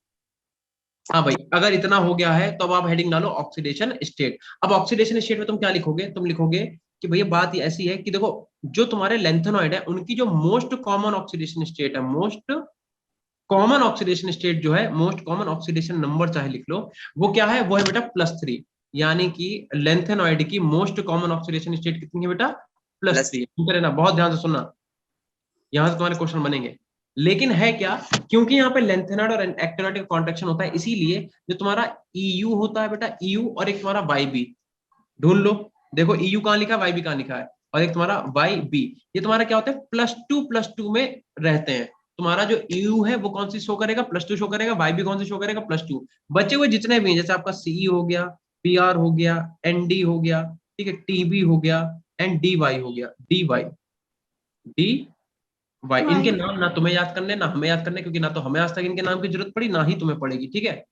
हाँ भाई अगर इतना हो गया है तो अब आप हेडिंग डालो ऑक्सीडेशन स्टेट। अब ऑक्सीडेशन स्टेट में तुम क्या लिखोगे? तुम लिखोगे कि भैया बात ये ऐसी है कि देखो जो तुम्हारे लेंथेनॉइड है उनकी जो मोस्ट कॉमन ऑक्सीडेशन स्टेट है, मोस्ट कॉमन ऑक्सीडेशन स्टेट जो है, मोस्ट कॉमन ऑक्सीडेशन नंबर चाहे लिख लो, वो क्या है? वो है बेटा +3। यानी कि लेंथेनॉइड की मोस्ट कॉमन ऑक्सीडेशन स्टेट कितनी है बेटा? +3। सुनते रहना, बहुत ध्यान से सुनना, यहां से तुम्हारे क्वेश्चन बनेंगे। लेकिन है क्या, क्योंकि यहाँ पे लेंथेनॉइड और एक्टिनॉइड का कॉन्ट्रैक्शन होता है, इसीलिए जो तुम्हारा EU होता है बेटा, EU और एक तुम्हारा YB ढूंढ लो। देखो EU कहाँ लिखा है, YB कहाँ लिखा है, और एक तुम्हारा YB, ये तुम्हारा क्या होता है? +2 में रहते हैं। तुम्हारा जो EU है वो कौन सी शो करेगा? +2 शो करेगा। YB कौन सी शो करेगा? +2। बचे हुए जितने भी हैं, जैसे आपका CE हो गया, PR हो गया, ND हो गया, ठीक है, TB हो गया, एंड DY हो गया, DY, इनके नाम ना तुम्हें याद करने ना हमें याद करने, क्योंकि ना तो हमें आज तक इनके नाम की जरूरत पड़ी ना ही तुम्हें पड़ेगी। ठीक है,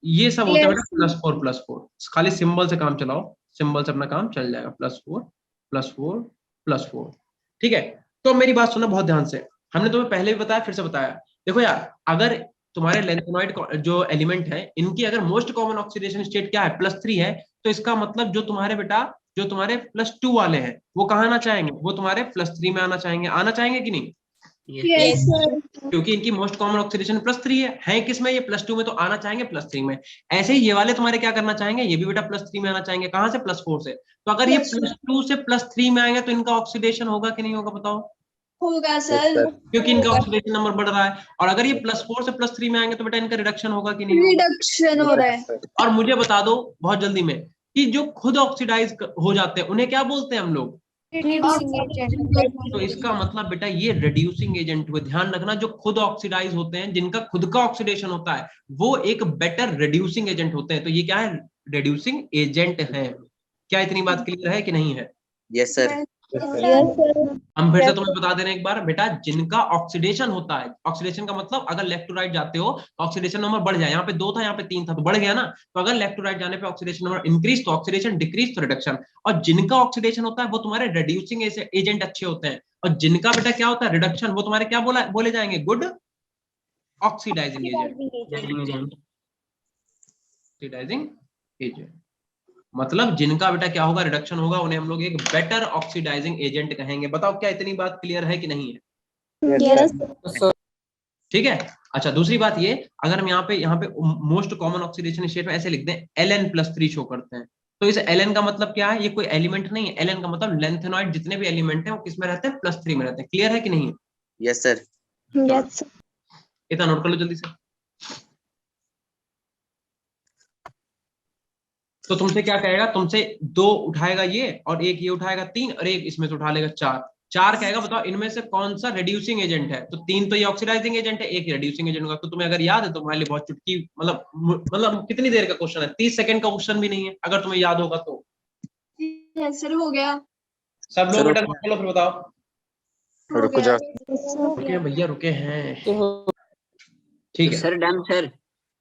ये सब होता है बेटा +4 खाली सिंबल से काम चलाओ, सिंबल से अपना काम चल जाएगा। +4 ठीक है। तो मेरी बात सुनो बहुत ध्यान से, हमने तुम्हें पहले भी बताया फिर से बताया। देखो यार, अगर तुम्हारे लेंथेनॉइड जो एलिमेंट है इनकी अगर मोस्ट कॉमन ऑक्सीडेशन स्टेट क्या है +3 है, तो इसका मतलब जो तुम्हारे बेटा जो तुम्हारे +2 वाले हैं वो कहाँ आना चाहेंगे, वो तुम्हारे +3 में आना चाहेंगे कि नहीं, यस सर। क्योंकि इनकी मोस्ट कॉमन ऑक्सीडेशन +3 है किसमें, ये +2 में, तो आना चाहेंगे +3 में। ऐसे ही ये वाले तुम्हारे क्या करना चाहेंगे, ये भी बेटा +3 में आना चाहेंगे, कहां से, +4 से। तो अगर ये +2 से +3 में आएंगे तो इनका ऑक्सीडेशन होगा कि नहीं होगा, बताओ। होगा सर। क्योंकि इनका ऑक्सीडेशन नंबर बढ़ रहा है। और अगर ये +4 से +3 में आएंगे तो बेटा इनका रिडक्शन होगा कि नहीं होगा। रिडक्शन हो रहा है। और मुझे बता दो बहुत जल्दी में कि जो खुद ऑक्सीडाइज हो जाते हैं उन्हें क्या बोलते हैं हम लोग। Reducing agent. तो इसका मतलब बेटा ये रिड्यूसिंग एजेंट हुए। ध्यान रखना, जो खुद ऑक्सीडाइज होते हैं, जिनका खुद का ऑक्सीडेशन होता है, वो एक बेटर रिड्यूसिंग एजेंट होते हैं। तो ये क्या है, रिड्यूसिंग एजेंट है। क्या इतनी बात क्लियर है कि नहीं है। Yes sir. हम फिर से तुम्हें बता दे रहे हैं एक बार बेटा, जिनका ऑक्सीडेशन होता है, ऑक्सीडेशन का मतलब अगर लेफ्ट टू राइट जाते हो ऑक्सीडेशन नंबर बढ़ जाए, यहाँ पे 2 था यहाँ पे 3 था तो बढ़ गया ना। तो अगर लेफ्ट टू राइट जाने पे ऑक्सीडेशन नंबर इंक्रीज तो ऑक्सीडेशन, डिक्रीज तो रिडक्शन। और जिनका ऑक्सीडेशन होता है वो तुम्हारे रिड्यूसिंग एजेंट अच्छे होते हैं। और जिनका बेटा क्या होता है, रिडक्शन, वो तुम्हारे क्या बोले जाएंगे, good oxidising agent. Oxidising agent मतलब जिनका बेटा क्या होगा, रिडक्शन होगा, उन्हें हम लोग एक बेटर ऑक्सीडाइजिंग एजेंट कहेंगे। बताओ क्या इतनी बात क्लियर है कि नहीं है। यस ठीक है। अच्छा दूसरी बात ये, अगर हम यहाँ पे मोस्ट कॉमन ऑक्सीडेशन स्टेट में ऐसे लिख दें Ln+3 शो करते हैं, तो इस Ln का मतलब क्या है, ये कोई एलिमेंट नहीं है। Ln का मतलब लेंथेनॉइड जितने भी एलिमेंट हैं वो किस में रहते हैं, +3 में रहते हैं। क्लियर है कि नहीं है। Yes sir. यस इतना नोट कर लो जल्दी से। तो तुमसे क्या कहेगा, तुमसे 2 उठाएगा ये और एक ये उठाएगा 3 और एक इसमें से उठा लेगा 4 कहेगा बताओ इनमें से कौन सा रिड्यूसिंग एजेंट है। तो 3 तो ये ऑक्सीडाइजिंग एजेंट है, एक ही रिड्यूसिंग एजेंट होगा। तो तुम्हें अगर याद है तो तुम्हारे लिए बहुत चुटकी, मतलब कितनी देर का क्वेश्चन है, 30 सेकंड का क्वेश्चन भी नहीं है, अगर तुम्हें याद होगा तो। सर हो गया। सब लोग बेटा बोलो फिर बताओ। हो रुको गया। जाओ। रुके भैया रुके हैं, ठीक है। Sir done sir.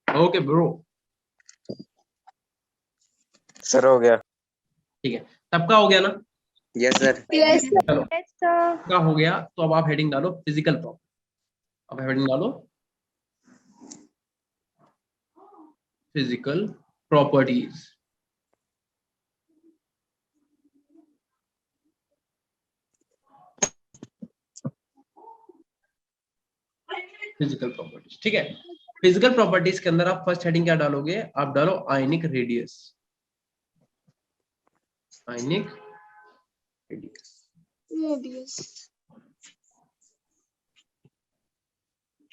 Okay bro, sir हो गया। ठीक है, सबका हो गया ना। Yes sir. यस चलो सबका हो गया, तो अब आप हेडिंग डालो फिजिकल प्रॉपर्टी। अब हेडिंग डालो फिजिकल प्रॉपर्टीज। फिजिकल प्रॉपर्टीज, ठीक है। फिजिकल प्रॉपर्टीज के अंदर आप फर्स्ट हेडिंग क्या डालोगे, आप डालो ionic radius. Ionic radius,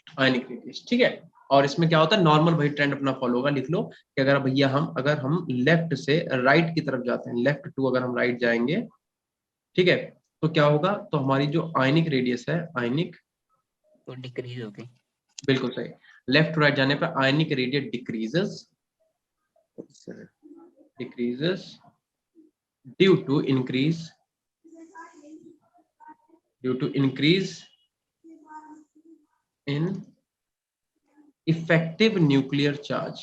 ionic radius, ठीक है। और इसमें क्या होता है, नॉर्मल भाई ट्रेंड अपना फॉलो होगा। लिख लो कि अगर भैया अगर हम लेफ्ट से राइट की तरफ जाते हैं, लेफ्ट टू अगर हम राइट जाएंगे, ठीक है, तो क्या होगा, तो हमारी जो आयनिक रेडियस है, आयनिक तो डिक्रीज हो गई। बिल्कुल सही, लेफ्ट टू राइट जाने पर ionic radius decreases due to increase in effective nuclear charge.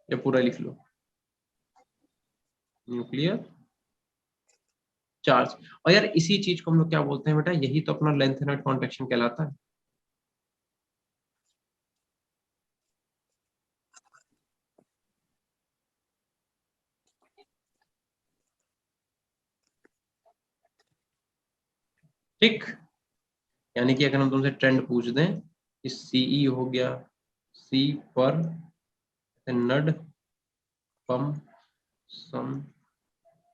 ये पूरा लिख लो, न्यूक्लियर चार्ज। और यार इसी चीज को हम लोग क्या बोलते हैं बेटा, यही तो अपना लेंथेनॉइड कॉन्ट्रैक्शन कहलाता है। ठीक, यानी कि अगर हम तुमसे ट्रेंड पूछ दें कि सीई हो गया, सी पर नड पम सम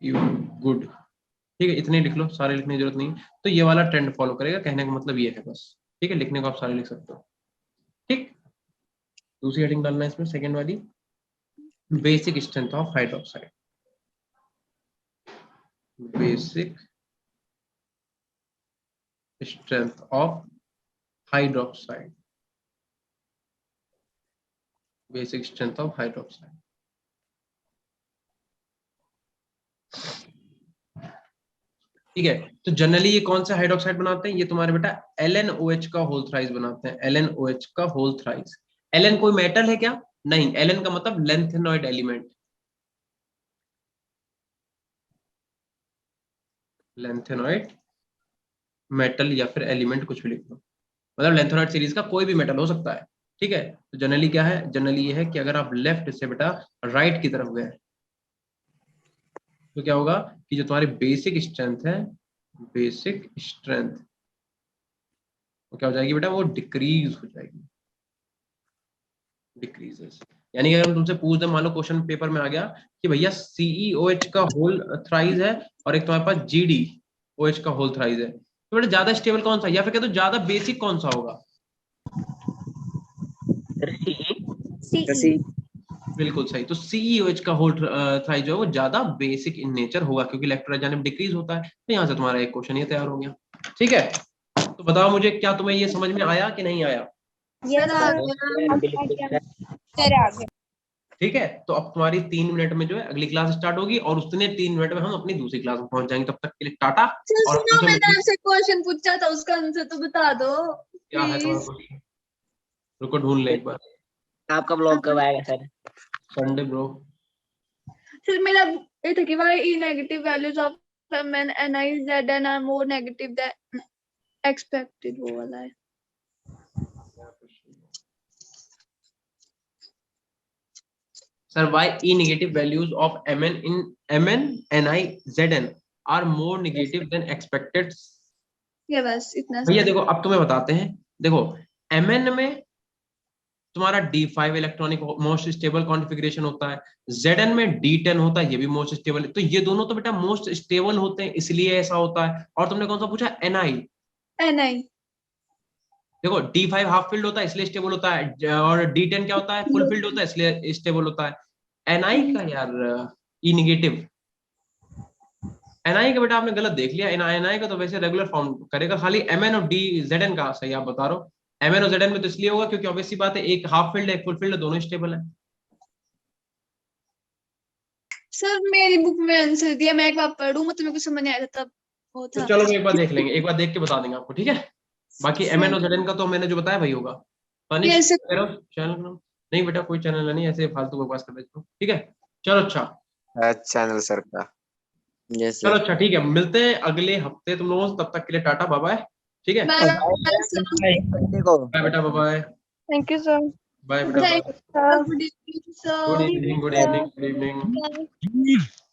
यू गुड, ठीक है, इतने लिख लो, सारे लिखने की जरूरत नहीं। तो ये वाला ट्रेंड फॉलो करेगा, कहने का मतलब ये है बस, ठीक है। लिखने को आप सारे लिख सकते हो, ठीक। दूसरी हेडिंग डालना है इसमें, सेकंड वाली, basic strength of hydroxide. Basic strength of hydroxide, basic strength of hydroxide. ठीक है, तो जनरली ये कौन सा हाइड्रोक्साइड बनाते हैं, ये तुम्हारे बेटा LnOH का होल थ्राइस बनाते हैं। LnOH का होल थ्राइस। Ln कोई मेटल है क्या, नहीं, Ln का मतलब लेंथेनॉइड एलिमेंट, लेंथेनॉइड मेटल या फिर एलिमेंट कुछ भी लिख लो, मतलब लेंथोनाइड सीरीज का कोई भी मेटल हो सकता है, ठीक है। तो जनरली क्या है, जनरली ये है कि अगर आप लेफ्ट से बेटा राइट की तरफ गए तो क्या होगा कि जो तुम्हारी बेसिक स्ट्रेंथ है, बेसिक स्ट्रेंथ वो क्या हो जाएगी बेटा, वो डिक्रीज हो जाएगी, डिक्रीजेस। यानी कि अगर हम तुमसे पूछ दें, मान लो क्वेश्चन पेपर में आ गया कि भैया CeOH का होल थ्राइज है और एक तुम्हारे पास GdOH का होल थ्राइज है, तो बेटा ज्यादा स्टेबल कौन सा, या फिर कहते हो ज्यादा बेसिक कौन सा होगा? CE बिल्कुल सही। तो CeOH का होल थ्राइज जो है वो ज्यादा बेसिक इन नेचर होगा, क्योंकि इलेक्ट्रोडायनामिक डिक्रीज होता है। तो यहाँ से तुम्हारा एक क्वेश्चन ये तैयार हो गया, ठीक है। तो बताओ मुझे, क्या तुम्हें ये समझ में आया कि नहीं आया? यस सर, बिल्कुल सर आ गया। ठीक है, तो अब तुम्हारी 3 मिनट में जो है अगली क्लास स्टार्ट होगी, और उतने 3 मिनट में हम अपनी दूसरी क्लास में पहुंच जाएंगे। तब तक के लिए टाटा। सर और सुनो, मैंने आपसे क्वेश्चन पूछा था, उसका आंसर तो बता दो क्या है तुम्हारा प्लीज। क्वेश्चन? रुको ढूंढ ले एक बार। आपका ब्लॉग कब आएगा सर? Sunday bro. सर मेरा ये था कि why E negative values of Mn Ni Zn are more negative than expected, वो वाला है। Sir, why E negative values of Mn, Ni, Zn are more negative than expected? ये बस इतना भैया सा। देखो, अब तुम्हें बताते हैं। देखो Mn में तुम्हारा D5 electronic most stable configuration होता है, Zn में D10 होता है, ये भी मोस्ट स्टेबल है। तो ये दोनों तो बेटा मोस्ट स्टेबल होते हैं, इसलिए ऐसा होता है। और तुमने कौन सा पूछा? Ni। Ni देखो D5 हाफ फिल्ड होता है इसलिए स्टेबल होता है, और D10 क्या होता है? फुल फिल्ड होता है इसलिए स्टेबल होता है। Ni का यार E नेगेटिव, Ni का बेटा आपने गलत देख लिया। Ni का तो वैसे रेगुलर फॉर्म करेगा, खाली Mn और Zn का सही आप बता रहे हो। Mn और Zn में तो इसलिए होगा क्योंकि ऑब्वियस सी बात है, एक हाफ फील्ड है एक फुल फील्ड है, दोनों स्टेबल है। सर मेरी बुक में आंसर दिया, मैं एक बार पढ़ूं, मतलब मेरे को समझ नहीं आया था तब वो तो था। चलो एक बार देख लेंगे, एक बार देख के बता देंगे आपको, ठीक है। बाकी Mn और Zn का तो मैंने जो बताया वही होगा। Tanish Yes, sir. कह रहे हो चैनल का नाम? नहीं बेटा कोई चैनल नहीं, ऐसे फालतू बकवास कर देते हो, ठीक है। चलो अच्छा, चैनल सर का। Yes, चलो sir. अच्छा ठीक है, मिलते हैं अगले हफ्ते तुम लोगों से। तब तक के लिए टाटा बाय बाय, ठीक है। Bye, संडे को बाय बेटा, bye bye, thank you sir. Bye बेटा, Thank bye. you. Good evening, good sir. Evening, good evening, good evening. Bye.